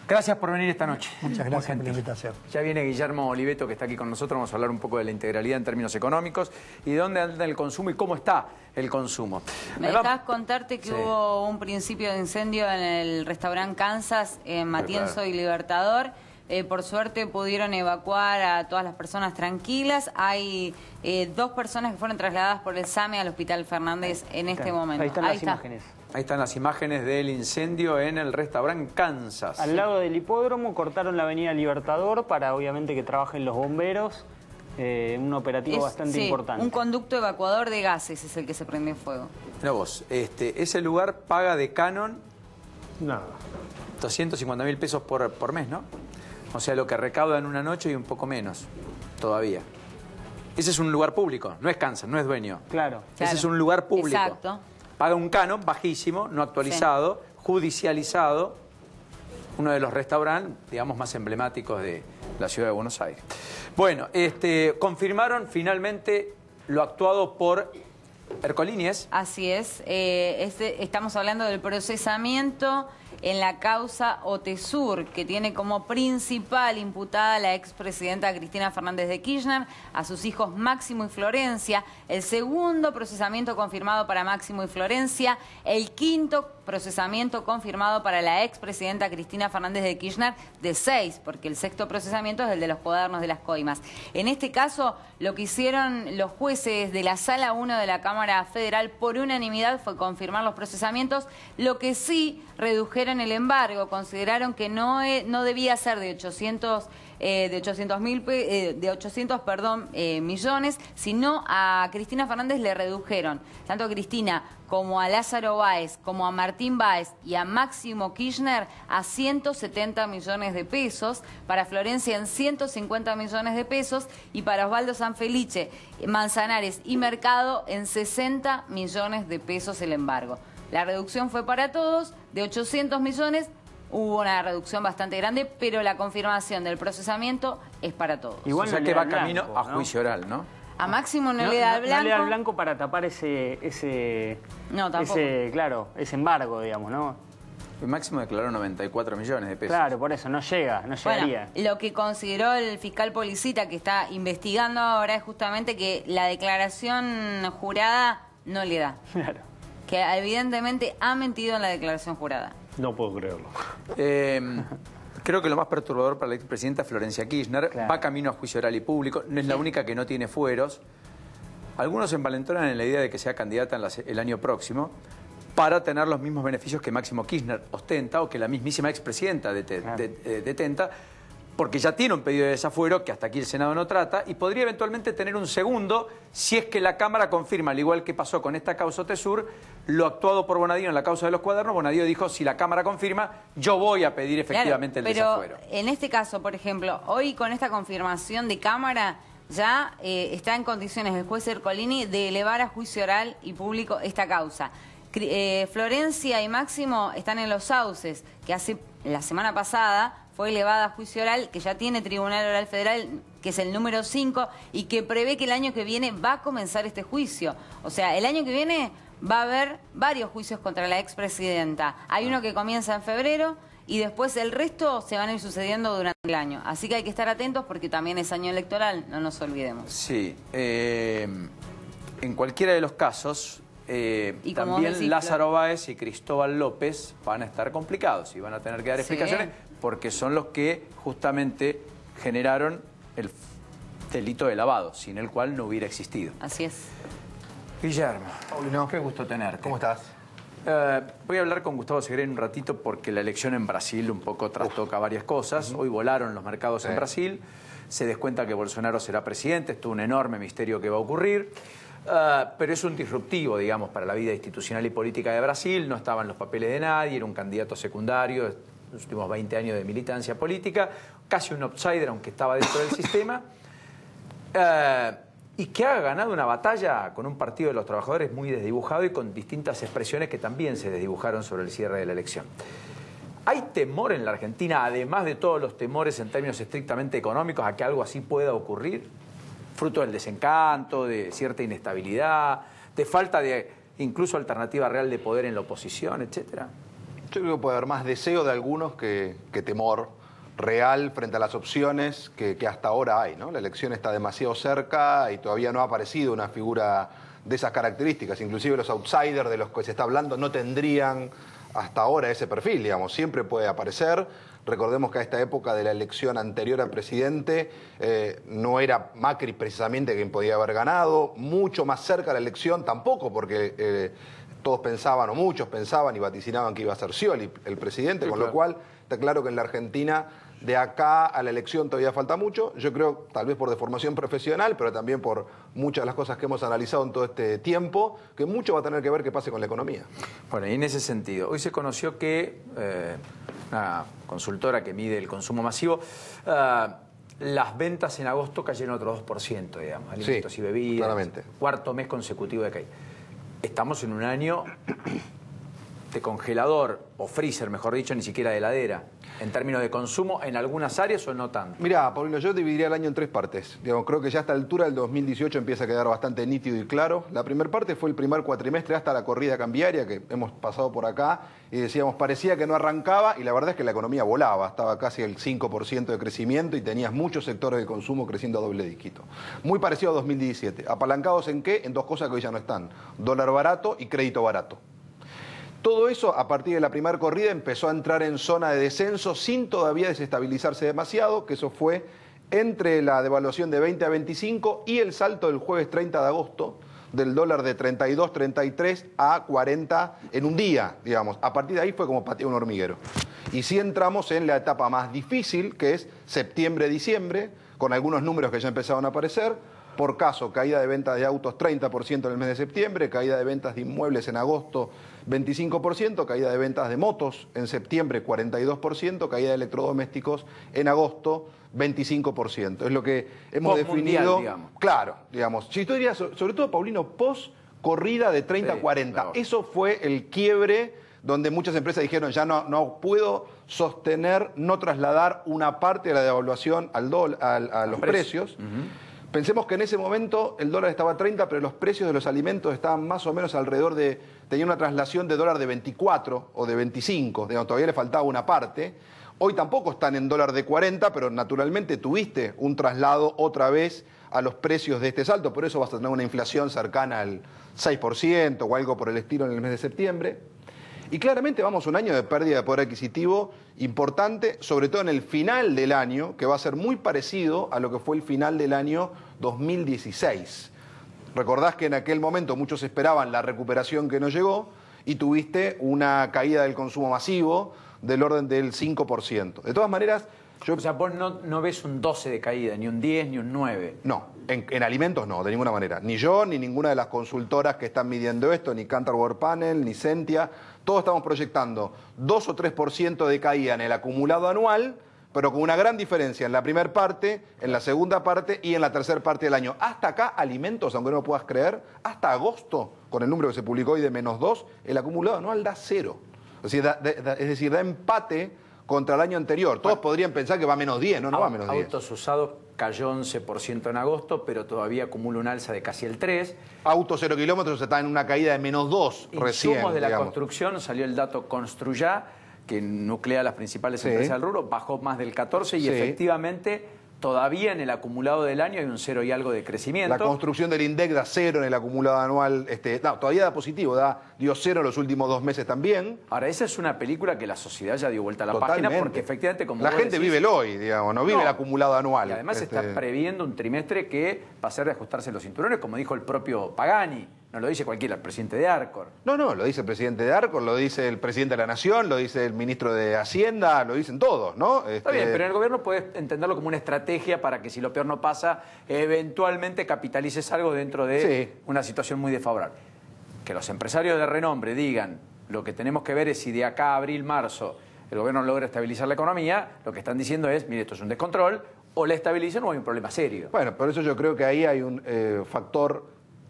Gracias por venir esta noche. Muchas gracias por la invitación. Ya viene Guillermo Oliveto, que está aquí con nosotros. Vamos a hablar un poco de la integralidad en términos económicos y de dónde anda el consumo y cómo está el consumo. ¿Me dejás contarte que hubo un principio de incendio en el restaurante Kansas, en Matienzo y Libertador? Por suerte pudieron evacuar a todas las personas tranquilas. Hay 2 personas que fueron trasladadas por el SAME al Hospital Fernández en este momento. Ahí están las imágenes. Ahí están las imágenes del incendio en el restaurante Kansas. Al lado del hipódromo cortaron la avenida Libertador para obviamente que trabajen los bomberos. Un operativo bastante importante. Un conducto evacuador de gases es el que se prendió fuego. Mira vos, ese lugar paga de canon nada. 250.000 pesos por mes, ¿no? O sea, lo que recauda en una noche y un poco menos todavía. Ese es un lugar público, no es Kansas, no es dueño. Claro. Ese es un lugar público. Exacto. Paga un canon bajísimo, no actualizado, judicializado, uno de los restaurantes, digamos, más emblemáticos de la ciudad de Buenos Aires. Bueno, confirmaron finalmente lo actuado por Ercolini, ¿es? Así es. Estamos hablando del procesamiento en la causa Otesur, que tiene como principal imputada a la expresidenta Cristina Fernández de Kirchner, a sus hijos Máximo y Florencia, el segundo procesamiento confirmado para Máximo y Florencia, el quinto procesamiento confirmado para la expresidenta Cristina Fernández de Kirchner, de 6, porque el sexto procesamiento es el de los cuadernos de las coimas. En este caso, lo que hicieron los jueces de la Sala 1 de la Cámara Federal por unanimidad fue confirmar los procesamientos, lo que sí redujeron el embargo, consideraron que no debía ser de 800 millones, sino a Cristina Fernández le redujeron, tanto a Cristina como a Lázaro Báez, como a Martín Báez y a Máximo Kirchner, a 170 millones de pesos, para Florencia en 150 millones de pesos y para Osvaldo Sanfelice, Manzanares y Mercado en 60 millones de pesos el embargo. La reducción fue para todos, de 800 millones, hubo una reducción bastante grande, pero la confirmación del procesamiento es para todos. Igual o sea que va camino a juicio oral, ¿no? A Máximo no le da el blanco. No le da el blanco para tapar ese embargo, digamos, ¿no? El Máximo declaró 94 millones de pesos. Claro, por eso no llegaría. Bueno, lo que consideró el fiscal Policita, que está investigando ahora, es justamente que la declaración jurada no le da. Claro. Que evidentemente ha mentido en la declaración jurada. No puedo creerlo. Creo que lo más perturbador para la expresidenta Florencia Kirchner, va camino a juicio oral y público, no es la única que no tiene fueros. Algunos se envalentonan en la idea de que sea candidata el año próximo para tener los mismos beneficios que Máximo Kirchner ostenta o que la mismísima expresidenta detenta, porque ya tiene un pedido de desafuero que hasta aquí el Senado no trata y podría eventualmente tener un segundo si es que la Cámara confirma, al igual que pasó con esta causa Otesur, lo actuado por Bonadío en la causa de los cuadernos. Bonadío dijo, si la Cámara confirma, yo voy a pedir efectivamente el desafuero. Pero en este caso, por ejemplo, hoy con esta confirmación de Cámara, ya está en condiciones el juez Ercolini de elevar a juicio oral y público esta causa. Florencia y Máximo están en los sauces, que hace la semana pasada fue elevada a juicio oral, que ya tiene Tribunal Oral Federal, que es el número 5, y que prevé que el año que viene va a comenzar este juicio. O sea, el año que viene va a haber varios juicios contra la expresidenta. Hay uno que comienza en febrero y después el resto se van a ir sucediendo durante el año. Así que hay que estar atentos porque también es año electoral, no nos olvidemos. Sí, en cualquiera de los casos... también Lázaro Báez y Cristóbal López van a estar complicados y van a tener que dar explicaciones porque son los que justamente generaron el delito de lavado, sin el cual no hubiera existido. Así es. Guillermo, qué gusto tenerte. ¿Cómo estás? Voy a hablar con Gustavo Segre un ratito porque la elección en Brasil un poco trastoca varias cosas. Hoy volaron los mercados en Brasil, se descuenta que Bolsonaro será presidente, esto es un enorme misterio que va a ocurrir. Pero es un disruptivo, digamos, para la vida institucional y política de Brasil. No estaba en los papeles de nadie, era un candidato secundario, los últimos 20 años de militancia política, casi un outsider, aunque estaba dentro del sistema, y que ha ganado una batalla con un partido de los trabajadores muy desdibujado y con distintas expresiones que también se desdibujaron sobre el cierre de la elección. ¿Hay temor en la Argentina, además de todos los temores en términos estrictamente económicos, a que algo así pueda ocurrir? Fruto del desencanto, de cierta inestabilidad, de falta de incluso alternativa real de poder en la oposición, etcétera. Yo creo que puede haber más deseo de algunos que temor real frente a las opciones que hasta ahora hay, ¿no? La elección está demasiado cerca y todavía no ha aparecido una figura de esas características. Inclusive los outsiders de los que se está hablando no tendrían hasta ahora ese perfil, digamos. Siempre puede aparecer. Recordemos que a esta época de la elección anterior al presidente no era Macri precisamente quien podía haber ganado. Mucho más cerca de la elección tampoco, porque todos pensaban, o muchos pensaban y vaticinaban que iba a ser Scioli el presidente, sí, con lo cual está claro que en la Argentina de acá a la elección todavía falta mucho. Yo creo, tal vez por deformación profesional, pero también por muchas de las cosas que hemos analizado en todo este tiempo, que mucho va a tener que ver qué pase con la economía. Bueno, y en ese sentido, hoy se conoció que una consultora que mide el consumo masivo, las ventas en agosto cayeron otro 2%, digamos, alimentos sí, y bebidas. Claramente. Cuarto mes consecutivo de caída. Estamos en un año de congelador, o freezer, mejor dicho, ni siquiera de heladera, en términos de consumo, en algunas áreas o no tanto. Mirá, Paulino, yo dividiría el año en tres partes. Digamos, creo que ya a esta altura del 2018 empieza a quedar bastante nítido y claro. La primera parte fue el primer cuatrimestre hasta la corrida cambiaria, que hemos pasado por acá, y decíamos, parecía que no arrancaba, y la verdad es que la economía volaba, estaba casi el 5% de crecimiento y tenías muchos sectores de consumo creciendo a doble dígito. Muy parecido a 2017. ¿Apalancados en qué? En dos cosas que hoy ya no están: dólar barato y crédito barato. Todo eso, a partir de la primera corrida, empezó a entrar en zona de descenso sin todavía desestabilizarse demasiado, que eso fue entre la devaluación de 20 a 25 y el salto del jueves 30 de agosto del dólar de 32, 33 a 40 en un día, digamos. A partir de ahí fue como patear un hormiguero. Y sí entramos en la etapa más difícil, que es septiembre-diciembre, con algunos números que ya empezaron a aparecer. Por caso, caída de ventas de autos 30% en el mes de septiembre, caída de ventas de inmuebles en agosto 25%, caída de ventas de motos en septiembre 42%, caída de electrodomésticos en agosto 25%. Es lo que hemos definido. Digamos. Claro, digamos. Si tú dirías, sobre todo, Paulino, post corrida de 30 a 40, claro. Eso fue el quiebre donde muchas empresas dijeron, ya no puedo sostener, no trasladar una parte de la devaluación a los precios. Pensemos que en ese momento el dólar estaba a 30, pero los precios de los alimentos estaban más o menos alrededor de... Tenía una traslación de dólar de 24 o de 25, digamos, todavía le faltaba una parte. Hoy tampoco están en dólar de 40, pero naturalmente tuviste un traslado otra vez a los precios de este salto. Por eso vas a tener una inflación cercana al 6% o algo por el estilo en el mes de septiembre. Y claramente vamos a un año de pérdida de poder adquisitivo importante, sobre todo en el final del año, que va a ser muy parecido a lo que fue el final del año 2016. Recordás que en aquel momento muchos esperaban la recuperación que no llegó y tuviste una caída del consumo masivo del orden del 5%. De todas maneras... O sea, vos no ves un 12 de caída, ni un 10, ni un 9. No, en alimentos no, de ninguna manera. Ni yo, ni ninguna de las consultoras que están midiendo esto, ni Kantar World Panel, ni Sentia. Todos estamos proyectando 2 o 3% de caída en el acumulado anual, pero con una gran diferencia en la primera parte, en la segunda parte y en la tercera parte del año. Hasta acá, alimentos, aunque no lo puedas creer, hasta agosto, con el número que se publicó hoy de -2, el acumulado anual da 0. Es decir, da empate contra el año anterior. Todos podrían pensar que va a -10, no va a -10. Autos usados cayó 11% en agosto, pero todavía acumula un alza de casi el 3%. Autos 0 kilómetros está en una caída de -2 recién. Insumos de la digamos. Construcción, salió el dato Construyá, que nuclea las principales empresas del rubro, bajó más del 14% y efectivamente todavía en el acumulado del año hay un 0 y algo de crecimiento. La construcción del INDEC da 0 en el acumulado anual. Todavía da positivo, dio 0 en los últimos 2 meses también. Ahora, esa es una película que la sociedad ya dio vuelta a la página porque efectivamente, como la vos gente decís, vive el hoy, digamos, no vive el acumulado anual. Y además se está previendo un trimestre que va a ser de ajustarse los cinturones, como dijo el propio Pagani. No lo dice cualquiera, el presidente de Arcor. No, lo dice el presidente de Arcor, lo dice el presidente de la Nación, lo dice el ministro de Hacienda, lo dicen todos, ¿no? Está bien, pero en el gobierno puedes entenderlo como una estrategia para que si lo peor no pasa, eventualmente capitalices algo dentro de una situación muy desfavorable. Que los empresarios de renombre digan, lo que tenemos que ver es si de acá a abril, marzo, el gobierno logra estabilizar la economía, lo que están diciendo es, mire, esto es un descontrol, o la estabilizan o hay un problema serio. Bueno, por eso yo creo que ahí hay un factor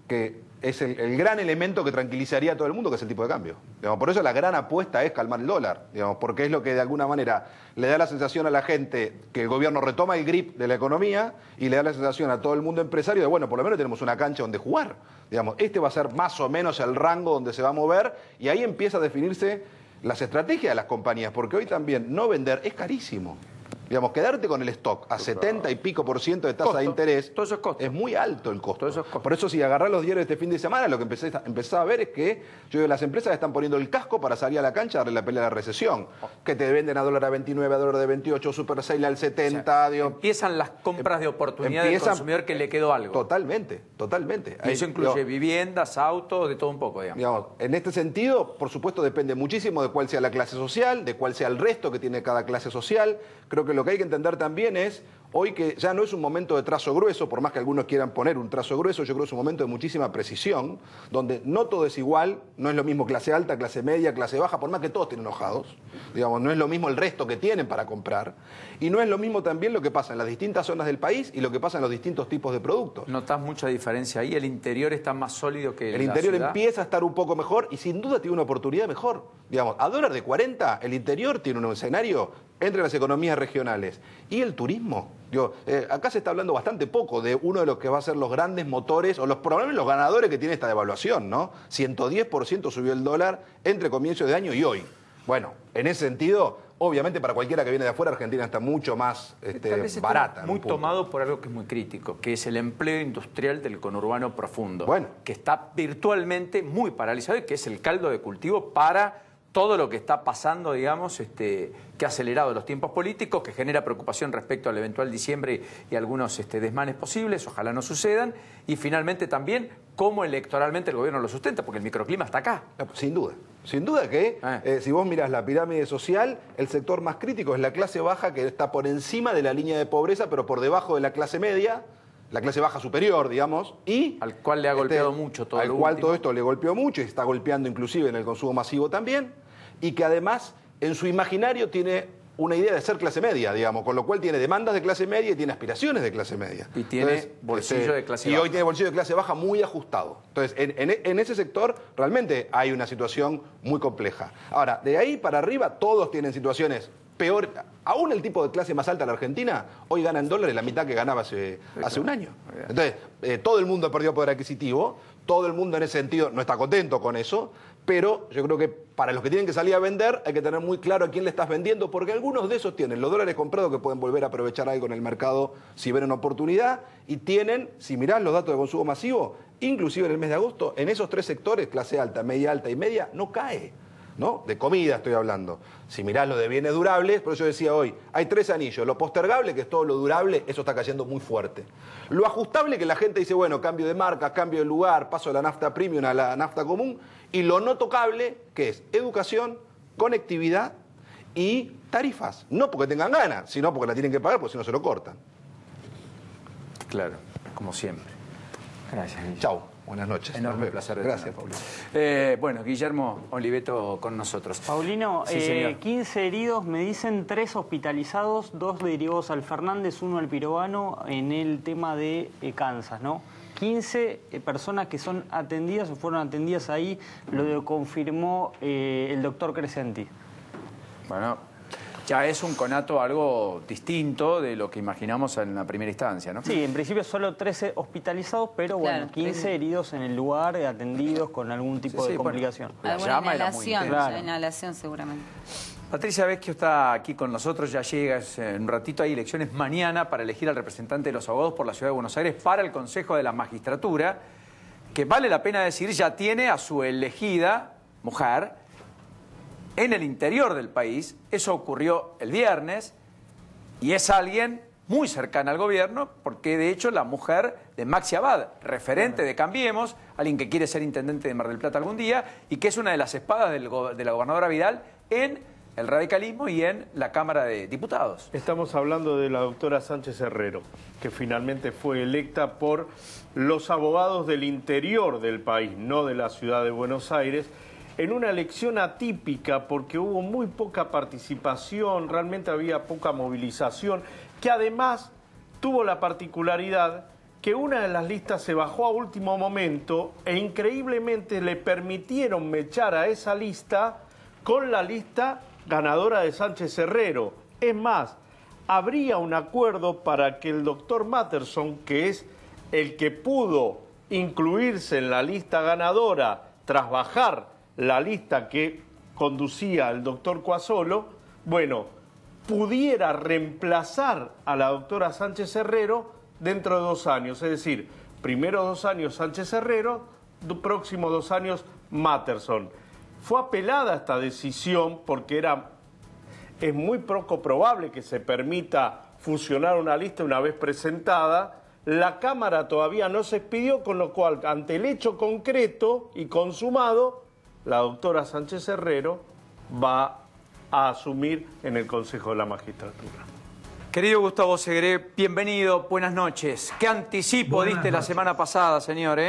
que es el gran elemento que tranquilizaría a todo el mundo, que es el tipo de cambio. Digamos, por eso la gran apuesta es calmar el dólar, digamos, porque es lo que de alguna manera le da la sensación a la gente que el gobierno retoma el grip de la economía y le da la sensación a todo el mundo empresario de, bueno, por lo menos tenemos una cancha donde jugar. Digamos, este va a ser más o menos el rango donde se va a mover y ahí empieza a definirse las estrategias de las compañías, porque hoy también no vender es carísimo. Digamos, quedarte con el stock a 70 y pico % de tasa de interés, todo eso es costo. Es muy alto el costo. Todo eso es costo. Por eso, si agarrás los diarios de este fin de semana, lo que empezaba a ver es que yo digo, las empresas están poniendo el casco para salir a la cancha a darle la pelea a la recesión. Que te venden a dólar a 29, a dólar de 28, Super Sale al 70. O sea, digo, empiezan las compras de oportunidad del consumidor que le quedó algo. Totalmente, totalmente. Y eso incluye viviendas, autos, de todo un poco, digamos. En este sentido, por supuesto, depende muchísimo de cuál sea la clase social, de cuál sea el resto que tiene cada clase social. Creo que lo que hay que entender también es, hoy que ya no es un momento de trazo grueso, por más que algunos quieran poner un trazo grueso, yo creo que es un momento de muchísima precisión, donde no todo es igual, no es lo mismo clase alta, clase media, clase baja, por más que todos tienen enojados, digamos, no es lo mismo el resto que tienen para comprar, y no es lo mismo también lo que pasa en las distintas zonas del país y lo que pasa en los distintos tipos de productos. ¿Notás mucha diferencia ahí? ¿El interior está más sólido que el interior empieza a estar un poco mejor y sin duda tiene una oportunidad mejor. Digamos, a dólar de 40, el interior tiene un escenario entre las economías regionales y el turismo. Digo, acá se está hablando bastante poco de uno de los que va a ser los grandes motores o probablemente los ganadores que tiene esta devaluación, ¿no? 110% subió el dólar entre comienzo de año y hoy. Bueno, en ese sentido, obviamente para cualquiera que viene de afuera, Argentina está mucho más barata. Muy tomado por algo que es muy crítico, que es el empleo industrial del conurbano profundo, que está virtualmente muy paralizado y que es el caldo de cultivo para todo lo que está pasando, digamos, que ha acelerado los tiempos políticos, que genera preocupación respecto al eventual diciembre y algunos desmanes posibles, ojalá no sucedan, y finalmente también cómo electoralmente el gobierno lo sustenta, porque el microclima está acá. Sin duda. Sin duda que, si vos mirás la pirámide social, el sector más crítico es la clase baja, que está por encima de la línea de pobreza, pero por debajo de la clase media, la clase baja superior, digamos, y al cual le ha golpeado mucho todo al cual todo esto le golpeó mucho y está golpeando inclusive en el consumo masivo también, y que además en su imaginario tiene una idea de ser clase media, digamos, con lo cual tiene demandas de clase media y tiene aspiraciones de clase media. Y tiene bolsillo de clase baja. Y hoy tiene bolsillo de clase baja muy ajustado. Entonces, en ese sector realmente hay una situación muy compleja. Ahora, de ahí para arriba todos tienen situaciones peor. Aún el tipo de clase más alta en la Argentina hoy gana en dólares la mitad que ganaba hace un año. Entonces, todo el mundo ha perdido poder adquisitivo, todo el mundo en ese sentido no está contento con eso, pero yo creo que para los que tienen que salir a vender hay que tener muy claro a quién le estás vendiendo, porque algunos de esos tienen los dólares comprados que pueden volver a aprovechar algo en el mercado si ven una oportunidad, y tienen, si mirás los datos de consumo masivo, inclusive en el mes de agosto, en esos tres sectores, clase alta, y media, no cae, ¿no? De comida estoy hablando. Si mirás lo de bienes durables, por eso yo decía hoy, hay tres anillos. Lo postergable, que es todo lo durable, eso está cayendo muy fuerte. Lo ajustable, que la gente dice, bueno, cambio de marca, cambio de lugar, paso de la nafta premium a la nafta común. Y lo no tocable, que es educación, conectividad y tarifas. No porque tengan ganas, sino porque la tienen que pagar, porque si no se lo cortan. Claro, como siempre. Gracias, Guillermo. Chau. Buenas noches. Enorme placer. Gracias, Paulino. Bueno, Guillermo Oliveto con nosotros. Paulino, sí, 15 heridos, me dicen 3 hospitalizados, 2 derivados al Fernández, 1 al Pirovano, en el tema de Kansas, ¿no? 15 personas que son atendidas o fueron atendidas ahí, lo confirmó el doctor Crescenti. Bueno, ya es un conato algo distinto de lo que imaginamos en la primera instancia, ¿no? Sí, en principio solo 13 hospitalizados, pero bueno, Claro, 15 heridos en el lugar, atendidos con algún tipo de complicación. Bueno, Alguna llama era muy inhalación, intensa. inhalación seguramente. Patricia Vecchio está aquí con nosotros, ya llega en un ratito. Hay elecciones mañana para elegir al representante de los abogados por la Ciudad de Buenos Aires para el Consejo de la Magistratura, que vale la pena decir ya tiene a su elegida mujer en el interior del país. Eso ocurrió el viernes y es alguien muy cercana al gobierno, porque de hecho la mujer de Maxi Abad, referente de Cambiemos, alguien que quiere ser intendente de Mar del Plata algún día y que es una de las espadas de la gobernadora Vidal en el radicalismo y en la Cámara de Diputados. Estamos hablando de la doctora Sánchez Herrero, que finalmente fue electa por los abogados del interior del país, no de la ciudad de Buenos Aires, en una elección atípica porque hubo muy poca participación, realmente había poca movilización, que además tuvo la particularidad que una de las listas se bajó a último momento e increíblemente le permitieron mechar a esa lista con la lista ganadora de Sánchez Herrero. Es más, habría un acuerdo para que el doctor Matterson, que es el que pudo incluirse en la lista ganadora tras bajar la lista que conducía el doctor Coasolo, bueno, pudiera reemplazar a la doctora Sánchez Herrero dentro de 2 años. Es decir, primero 2 años Sánchez Herrero, próximos 2 años Matterson. Fue apelada esta decisión porque es muy poco probable que se permita fusionar una lista una vez presentada. La Cámara todavía no se expidió, con lo cual, ante el hecho concreto y consumado, la doctora Sánchez Herrero va a asumir en el Consejo de la Magistratura. Querido Gustavo Segré, bienvenido, buenas noches. ¿Qué anticipo diste la semana pasada, señor?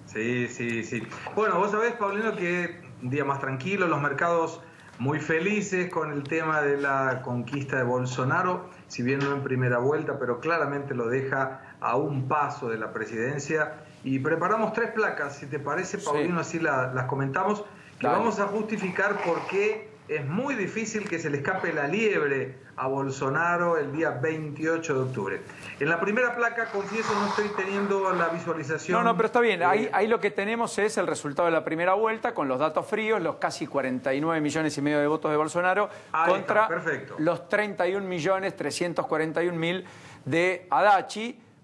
Sí. Bueno, vos sabés, Paulino, que un día más tranquilo, los mercados muy felices con el tema de la conquista de Bolsonaro, si bien no en primera vuelta, pero claramente lo deja a un paso de la presidencia. Y preparamos 3 placas, si te parece, Paulino, así las comentamos, que vamos a justificar por qué es muy difícil que se le escape la liebre a Bolsonaro el día 28 de octubre. En la primera placa, confieso, no estoy teniendo la visualización. No, pero está bien. Ahí lo que tenemos es el resultado de la primera vuelta con los datos fríos, los casi 49,5 millones de votos de Bolsonaro contra los 31.341.000 de Haddad,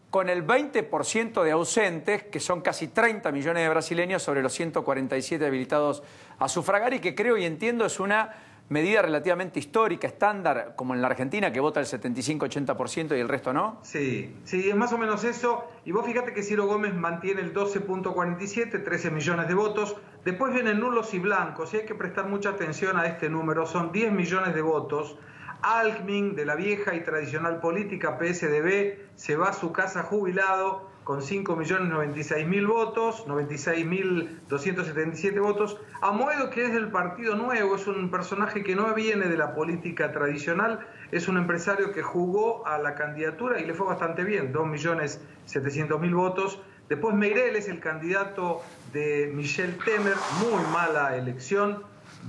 con el 20% de ausentes, que son casi 30 millones de brasileños sobre los 147 habilitados a sufragar, y que creo y entiendo es una medida relativamente histórica, estándar, como en la Argentina, que vota el 75-80% y el resto no. Sí, es más o menos eso. Y vos fíjate que Ciro Gómez mantiene el 12.47, 13 millones de votos. Después vienen nulos y blancos, y hay que prestar mucha atención a este número. Son 10 millones de votos. Alckmin, de la vieja y tradicional política PSDB, se va a su casa jubilado con 5.096.000 votos, 96.277 votos. Amoedo, que es del Partido Nuevo, es un personaje que no viene de la política tradicional, es un empresario que jugó a la candidatura y le fue bastante bien, 2.700.000 votos. Después Meireles, el candidato de Michel Temer, muy mala elección,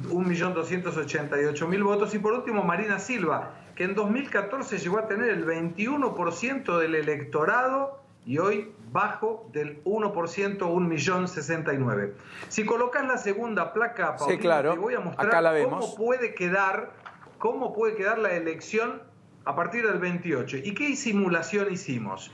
1.288.000 votos. Y por último Marina Silva, que en 2014 llegó a tener el 21% del electorado y hoy bajo del 1%, 1.069.000. Si colocas la segunda placa, Paulino, te voy a mostrar cómo puede quedar la elección a partir del 28. ¿Y qué simulación hicimos?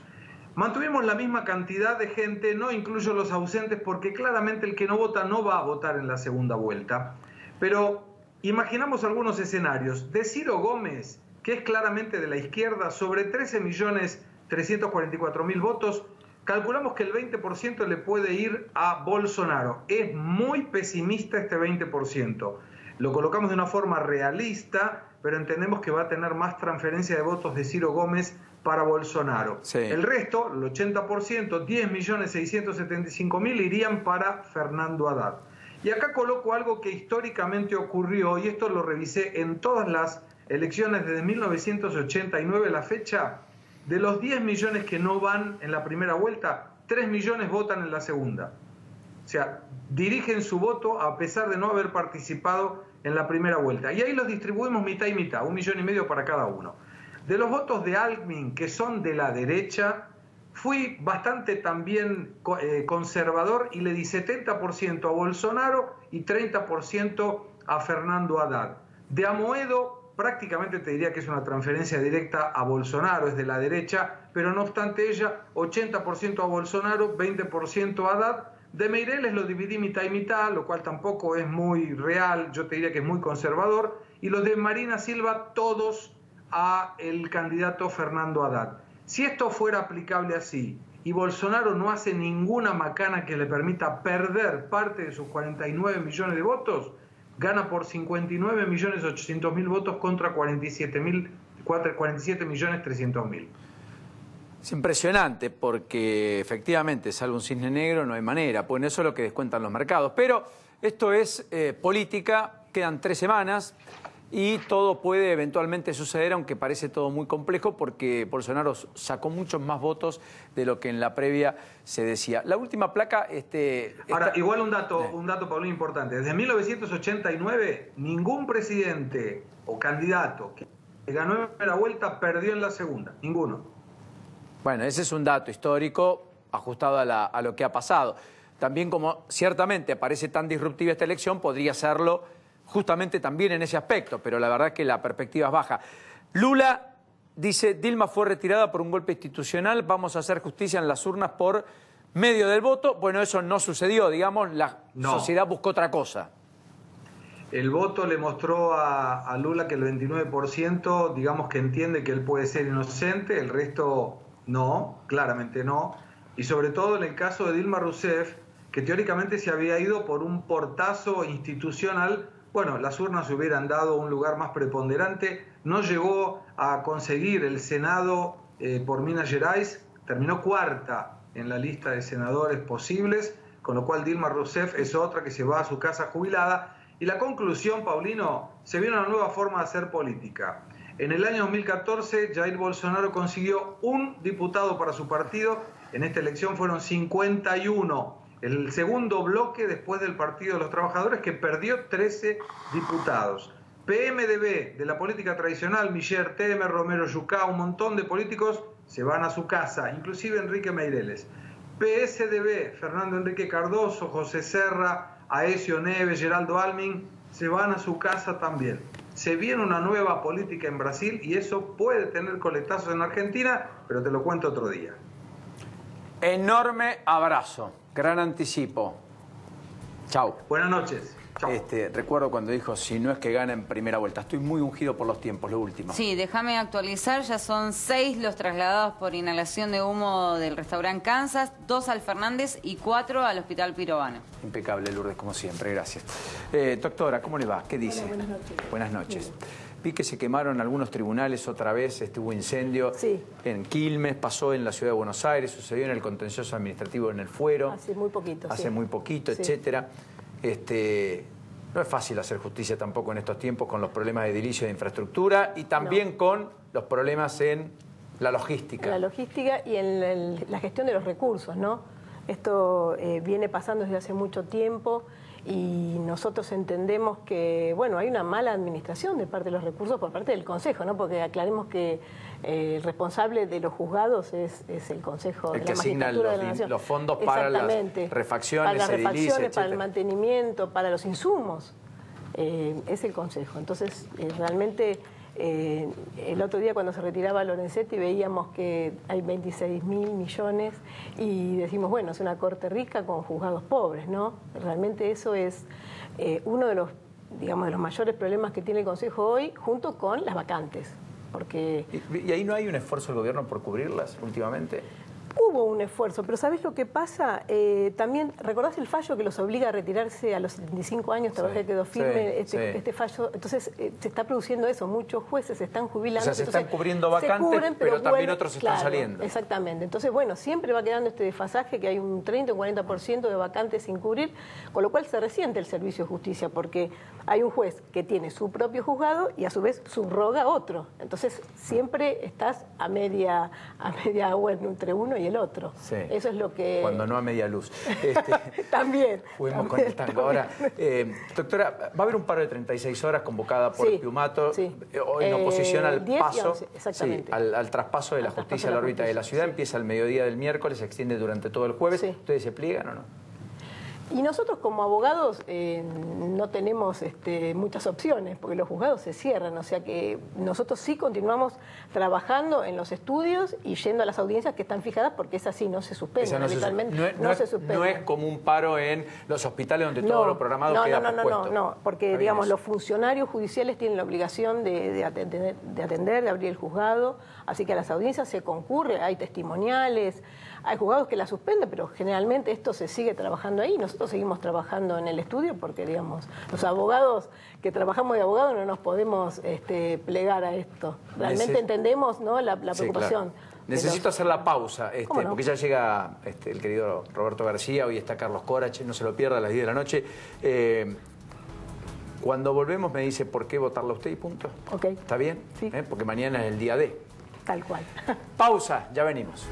Mantuvimos la misma cantidad de gente, no incluyo los ausentes, porque claramente el que no vota no va a votar en la segunda vuelta. Pero imaginamos algunos escenarios. De Ciro Gómez, que es claramente de la izquierda, sobre 13.344.000 votos, calculamos que el 20% le puede ir a Bolsonaro. Es muy pesimista este 20%. Lo colocamos de una forma realista, pero entendemos que va a tener más transferencia de votos de Ciro Gómez para Bolsonaro. El resto, el 80%, 10.675.000, irían para Fernando Haddad. Y acá coloco algo que históricamente ocurrió, y esto lo revisé en todas las elecciones desde 1989 a la fecha. De los 10 millones que no van en la primera vuelta, 3 millones votan en la segunda. O sea, dirigen su voto a pesar de no haber participado en la primera vuelta. Y ahí los distribuimos mitad y mitad, 1,5 millones para cada uno. De los votos de Alckmin, que son de la derecha, fui bastante también conservador y le di 70% a Bolsonaro y 30% a Fernando Haddad. De Amoedo, prácticamente te diría que es una transferencia directa a Bolsonaro, es de la derecha, pero no obstante ella, 80% a Bolsonaro, 20% a Haddad. De Meireles lo dividí mitad y mitad, lo cual tampoco es muy real, yo te diría que es muy conservador. Y los de Marina Silva, todos a el candidato Fernando Haddad. Si esto fuera aplicable así y Bolsonaro no hace ninguna macana que le permita perder parte de sus 49 millones de votos, gana por 59.800.000 votos contra 47.300.000. Es impresionante porque efectivamente, salvo un cisne negro, no hay manera. Pues eso es lo que descuentan los mercados. Pero esto es política, quedan 3 semanas y todo puede eventualmente suceder, aunque parece todo muy complejo, porque Bolsonaro sacó muchos más votos de lo que en la previa se decía. La última placa... Ahora, igual un dato, Paulín, importante. Desde 1989, ningún presidente o candidato que ganó en la primera vuelta perdió en la segunda. Ninguno. Bueno, ese es un dato histórico ajustado a lo que ha pasado. También, como ciertamente parece tan disruptiva esta elección, podría serlo justamente también en ese aspecto, pero la verdad es que la perspectiva es baja. Lula dice: Dilma fue retirada por un golpe institucional, vamos a hacer justicia en las urnas por medio del voto. Bueno, eso no sucedió, digamos, la sociedad buscó otra cosa. El voto le mostró a Lula que el 29%, digamos que entiende que él puede ser inocente, el resto no, claramente no. Y sobre todo en el caso de Dilma Rousseff, que teóricamente se había ido por un portazo institucional. Bueno, las urnas se hubieran dado un lugar más preponderante, no llegó a conseguir el Senado por Minas Gerais, terminó 4ª en la lista de senadores posibles, con lo cual Dilma Rousseff es otra que se va a su casa jubilada. Y la conclusión, Paulino, se vio una nueva forma de hacer política. En el año 2014, Jair Bolsonaro consiguió un diputado para su partido, en esta elección fueron 51. El segundo bloque después del Partido de los Trabajadores, que perdió 13 diputados. PMDB, de la política tradicional, Michel Temer, Romero Yucá, un montón de políticos se van a su casa, inclusive Enrique Meireles. PSDB, Fernando Enrique Cardoso, José Serra, Aécio Neves, Geraldo Almin, se van a su casa también. Se viene una nueva política en Brasil y eso puede tener coletazos en Argentina, pero te lo cuento otro día. Enorme abrazo. Gran anticipo. Chau. Buenas noches. Chau. Recuerdo cuando dijo, si no es que gana en primera vuelta. Estoy muy ungido por los tiempos, lo último. Sí, déjame actualizar. Ya son 6 los trasladados por inhalación de humo del restaurante Kansas, 2 al Fernández y 4 al Hospital Pirovano. Impecable, Lourdes, como siempre. Gracias. Doctora, ¿cómo le va? ¿Qué dice? Buenas noches. Buenas noches. Vi que se quemaron algunos tribunales otra vez, hubo incendio en Quilmes, pasó en la ciudad de Buenos Aires, sucedió en el contencioso administrativo en El Fuero. Hace muy poquito. Hace muy poquito, etcétera. No es fácil hacer justicia tampoco en estos tiempos con los problemas de edilicio de infraestructura y también con los problemas en la logística. La logística y en la gestión de los recursos, ¿no? Esto viene pasando desde hace mucho tiempo. Y nosotros entendemos que, bueno, hay una mala administración de parte de los recursos por parte del Consejo, ¿no? Porque aclaremos que el responsable de los juzgados es el Consejo de la Magistratura de la Nación. Los fondos para las refacciones, para el mantenimiento, para los insumos. Es el Consejo. Entonces, realmente... el otro día cuando se retiraba Lorenzetti veíamos que hay 26.000 millones y decimos, bueno, es una corte rica con juzgados pobres, ¿no? Realmente eso es uno de los, digamos, de los mayores problemas que tiene el Consejo hoy, junto con las vacantes. Porque... ¿Y ahí no hay un esfuerzo del gobierno por cubrirlas últimamente? Hubo un esfuerzo, pero ¿sabés lo que pasa? También, ¿recordás el fallo que los obliga a retirarse a los 75 años? Todavía quedó firme este fallo. Entonces, se está produciendo eso. Muchos jueces se están jubilando. O sea, se están cubriendo vacantes, pero también otros están saliendo. Exactamente. Entonces, bueno, siempre va quedando este desfasaje, que hay un 30 o 40% de vacantes sin cubrir, con lo cual se resiente el servicio de justicia, porque hay un juez que tiene su propio juzgado y a su vez subroga otro. Entonces, siempre estás a media agua entre uno y el otro. Sí. Eso es lo que... Cuando no a media luz. También. Fuimos con el tango. Ahora, doctora, va a haber un paro de 36 horas convocada por Piumato, hoy en oposición al paso, al traspaso de la justicia a la órbita de la ciudad. Empieza al mediodía del miércoles, se extiende durante todo el jueves. ¿Ustedes se pliegan o no? Y nosotros como abogados no tenemos muchas opciones, porque los juzgados se cierran, o sea que nosotros sí continuamos trabajando en los estudios y yendo a las audiencias que están fijadas, porque es así, no se suspenden, habitualmente no se suspenden. No es como un paro en los hospitales donde todo lo programado queda pospuesto. No, porque digamos los funcionarios judiciales tienen la obligación de atender, de abrir el juzgado, así que a las audiencias se concurre, hay testimoniales, hay juzgados que la suspenden, pero generalmente esto se sigue trabajando ahí. Nosotros seguimos trabajando en el estudio porque, digamos, los abogados que trabajamos de abogado no nos podemos plegar a esto. Realmente entendemos, ¿no?, la preocupación. Claro. Necesito hacer la pausa, ¿Cómo no? porque ya llega el querido Roberto García, hoy está Carlos Corach, no se lo pierda a las 10 de la noche. Cuando volvemos me dice por qué votarlo a usted y punto. Ok. ¿Está bien? Sí. Porque mañana es el día D. Tal cual. Pausa, ya venimos.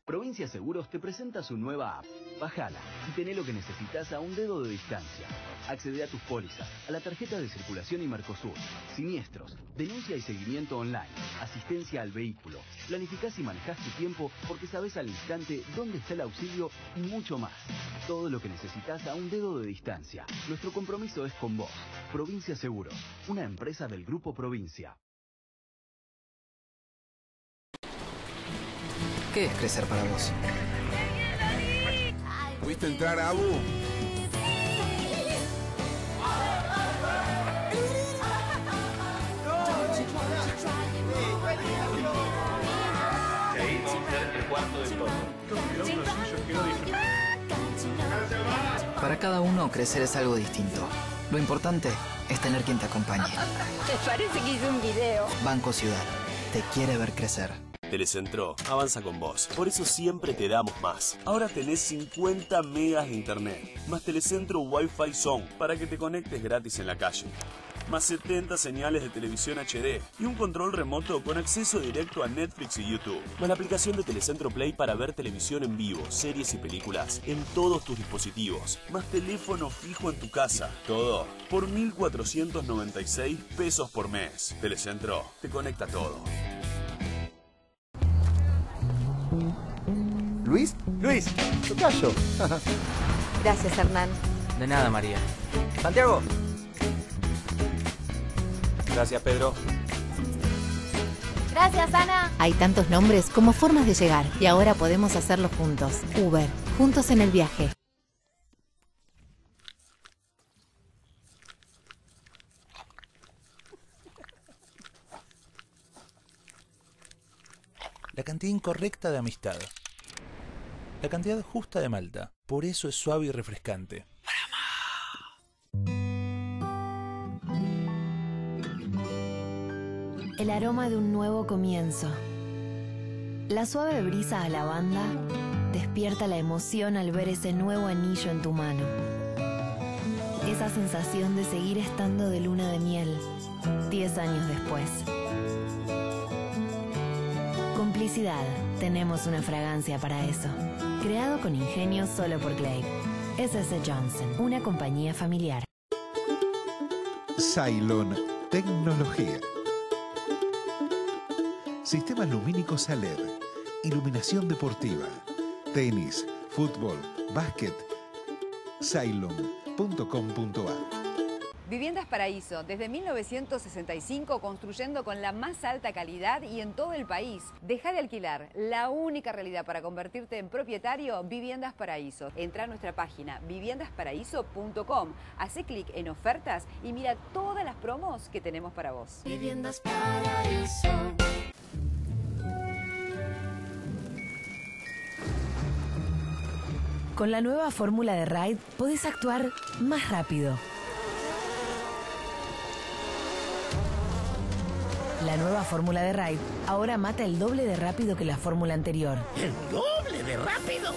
Provincia Seguros te presenta su nueva app. Bájala y tené lo que necesitas a un dedo de distancia. Accede a tus pólizas, a la tarjeta de circulación y Mercosur, siniestros, denuncia y seguimiento online, asistencia al vehículo. Planificás y manejás tu tiempo porque sabés al instante dónde está el auxilio y mucho más. Todo lo que necesitas a un dedo de distancia. Nuestro compromiso es con vos. Provincia Seguros, una empresa del Grupo Provincia. ¿Qué es crecer para vos? ¿Pudiste entrar, Abu? Y ahí vamos a hacer el cuarto de todo. Para cada uno, crecer es algo distinto. Lo importante es tener quien te acompañe. Me parece que hice un video. Banco Ciudad. Te quiere ver crecer. Telecentro avanza con vos, por eso siempre te damos más. Ahora tenés 50 megas de internet, más Telecentro Wi-Fi Zone para que te conectes gratis en la calle. Más 70 señales de televisión HD y un control remoto con acceso directo a Netflix y YouTube. Más la aplicación de Telecentro Play para ver televisión en vivo, series y películas en todos tus dispositivos. Más teléfono fijo en tu casa. Todo por 1.496 pesos por mes. Telecentro te conecta todo. ¿Luis? Luis, tocayo. Gracias, Hernán. De nada, María. Santiago. Gracias, Pedro. Gracias, Ana. Hay tantos nombres como formas de llegar y ahora podemos hacerlo juntos. Uber, juntos en el viaje. La cantidad incorrecta de amistad. La cantidad justa de malta. Por eso es suave y refrescante. El aroma de un nuevo comienzo. La suave brisa a lavanda despierta la emoción al ver ese nuevo anillo en tu mano. Esa sensación de seguir estando de luna de miel 10 años después. Complicidad. Tenemos una fragancia para eso. Creado con ingenio solo por Glade. S.S. Johnson, una compañía familiar. Cylon Tecnología. Sistemas lumínicos a LED. Iluminación deportiva. Tenis, fútbol, básquet. Cylon.com.ar. Viviendas Paraíso, desde 1965 construyendo con la más alta calidad y en todo el país. Deja de alquilar, la única realidad para convertirte en propietario, Viviendas Paraíso. Entra a nuestra página viviendasparaíso.com, hace clic en ofertas y mira todas las promos que tenemos para vos. Viviendas Paraíso. Con la nueva fórmula de Ride podés actuar más rápido. La nueva fórmula de Ride ahora mata el doble de rápido que la fórmula anterior. ¿El doble de rápido?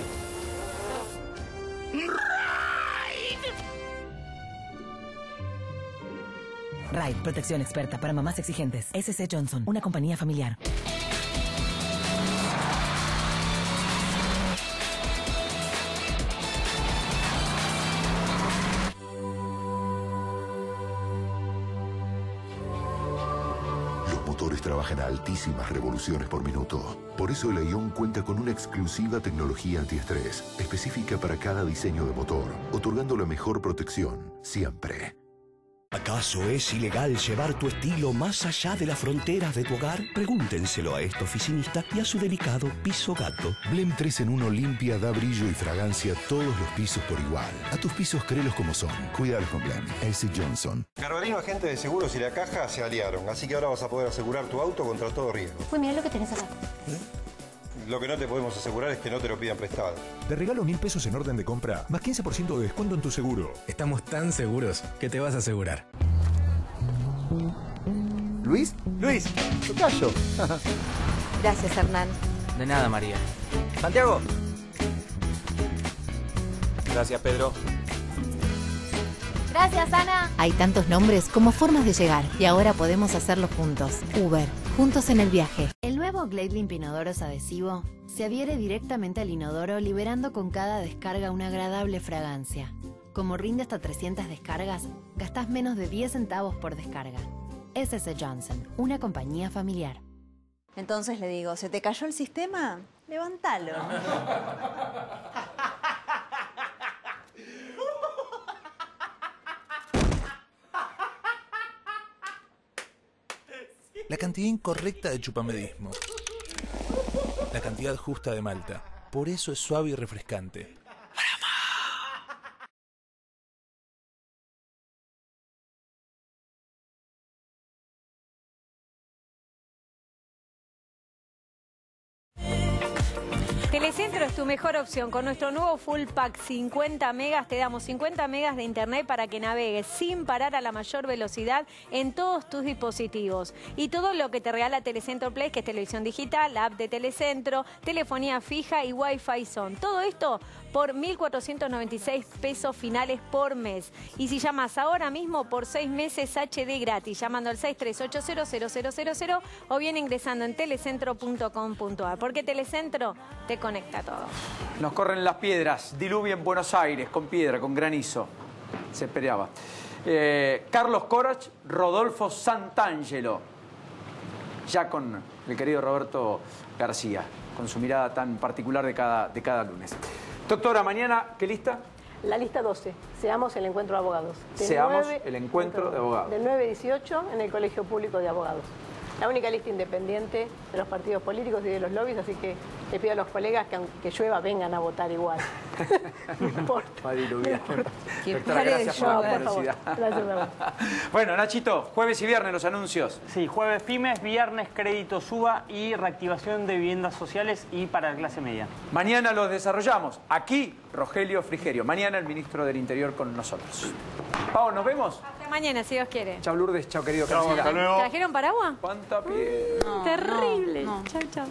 Ride, protección experta para mamás exigentes. S.C. Johnson, una compañía familiar. motores trabajan a altísimas revoluciones por minuto. Por eso el Aion cuenta con una exclusiva tecnología antiestrés, específica para cada diseño de motor, otorgando la mejor protección, siempre. ¿Acaso es ilegal llevar tu estilo más allá de las fronteras de tu hogar? Pregúntenselo a esta oficinista y a su delicado piso gato. Blem 3 en 1 limpia, da brillo y fragancia a todos los pisos por igual. A tus pisos créelos como son. Cuídalos con Blem. A.C. Johnson. Garbarino, agente de seguros y la caja se aliaron, así que ahora vas a poder asegurar tu auto contra todo riesgo. Pues mira lo que tenés acá. Lo que no te podemos asegurar es que no te lo pidan prestado. Te regalo 1.000 pesos en orden de compra, más 15% de descuento en tu seguro. Estamos tan seguros que te vas a asegurar. ¿Luis? ¡Luis! ¡Tocayo! Gracias, Hernán. De nada, María. ¡Santiago! Gracias, Pedro. Gracias, Ana. Hay tantos nombres como formas de llegar y ahora podemos hacerlo juntos. Uber, juntos en el viaje. El nuevo Glade Limpianodoros adhesivo se adhiere directamente al inodoro, liberando con cada descarga una agradable fragancia. Como rinde hasta 300 descargas, gastás menos de 10 centavos por descarga. S.C. Johnson, una compañía familiar. Entonces le digo, ¿se te cayó el sistema? Levántalo. La cantidad incorrecta de chupamedismo. La cantidad justa de malta. Por eso es suave y refrescante. Telecentro es tu mejor opción. Con nuestro nuevo Full Pack 50 megas te damos 50 megas de internet para que navegues sin parar a la mayor velocidad en todos tus dispositivos. Y todo lo que te regala Telecentro Play, que es televisión digital, la app de Telecentro, telefonía fija y Wi-Fi Zone. Todo esto por 1.496 pesos finales por mes. Y si llamas ahora mismo por 6 meses HD gratis, llamando al 63800000 o bien ingresando en telecentro.com.ar. Porque Telecentro te conecta todo. Nos corren las piedras. Diluvio en Buenos Aires, con piedra, con granizo. Se esperaba. Carlos Corach, Rodolfo Santangelo. Ya con el querido Roberto García, con su mirada tan particular de cada lunes. Doctora, mañana, ¿qué lista? La lista 12. Seamos el encuentro de abogados. Seamos el encuentro de abogados. Del 9 a 18 en el Colegio Público de Abogados. La única lista independiente de los partidos políticos y de los lobbies, así que le pido a los colegas que aunque llueva vengan a votar igual. No importa. Va a diluviar. Doctora, gracias por la publicidad. Gracias, Bueno, Nachito, jueves y viernes los anuncios. Sí, jueves pymes, viernes crédito suba y reactivación de viviendas sociales y para la clase media. Mañana los desarrollamos. Aquí, Rogelio Frigerio. Mañana el ministro del Interior con nosotros. Pau, ¿nos vemos? Hasta mañana, si Dios quiere. Chau, Lourdes. Chau, querido Chau, hasta luego. ¿Trajeron paraguas? ¿Cuánta piedra? Terrible. Chau, chau.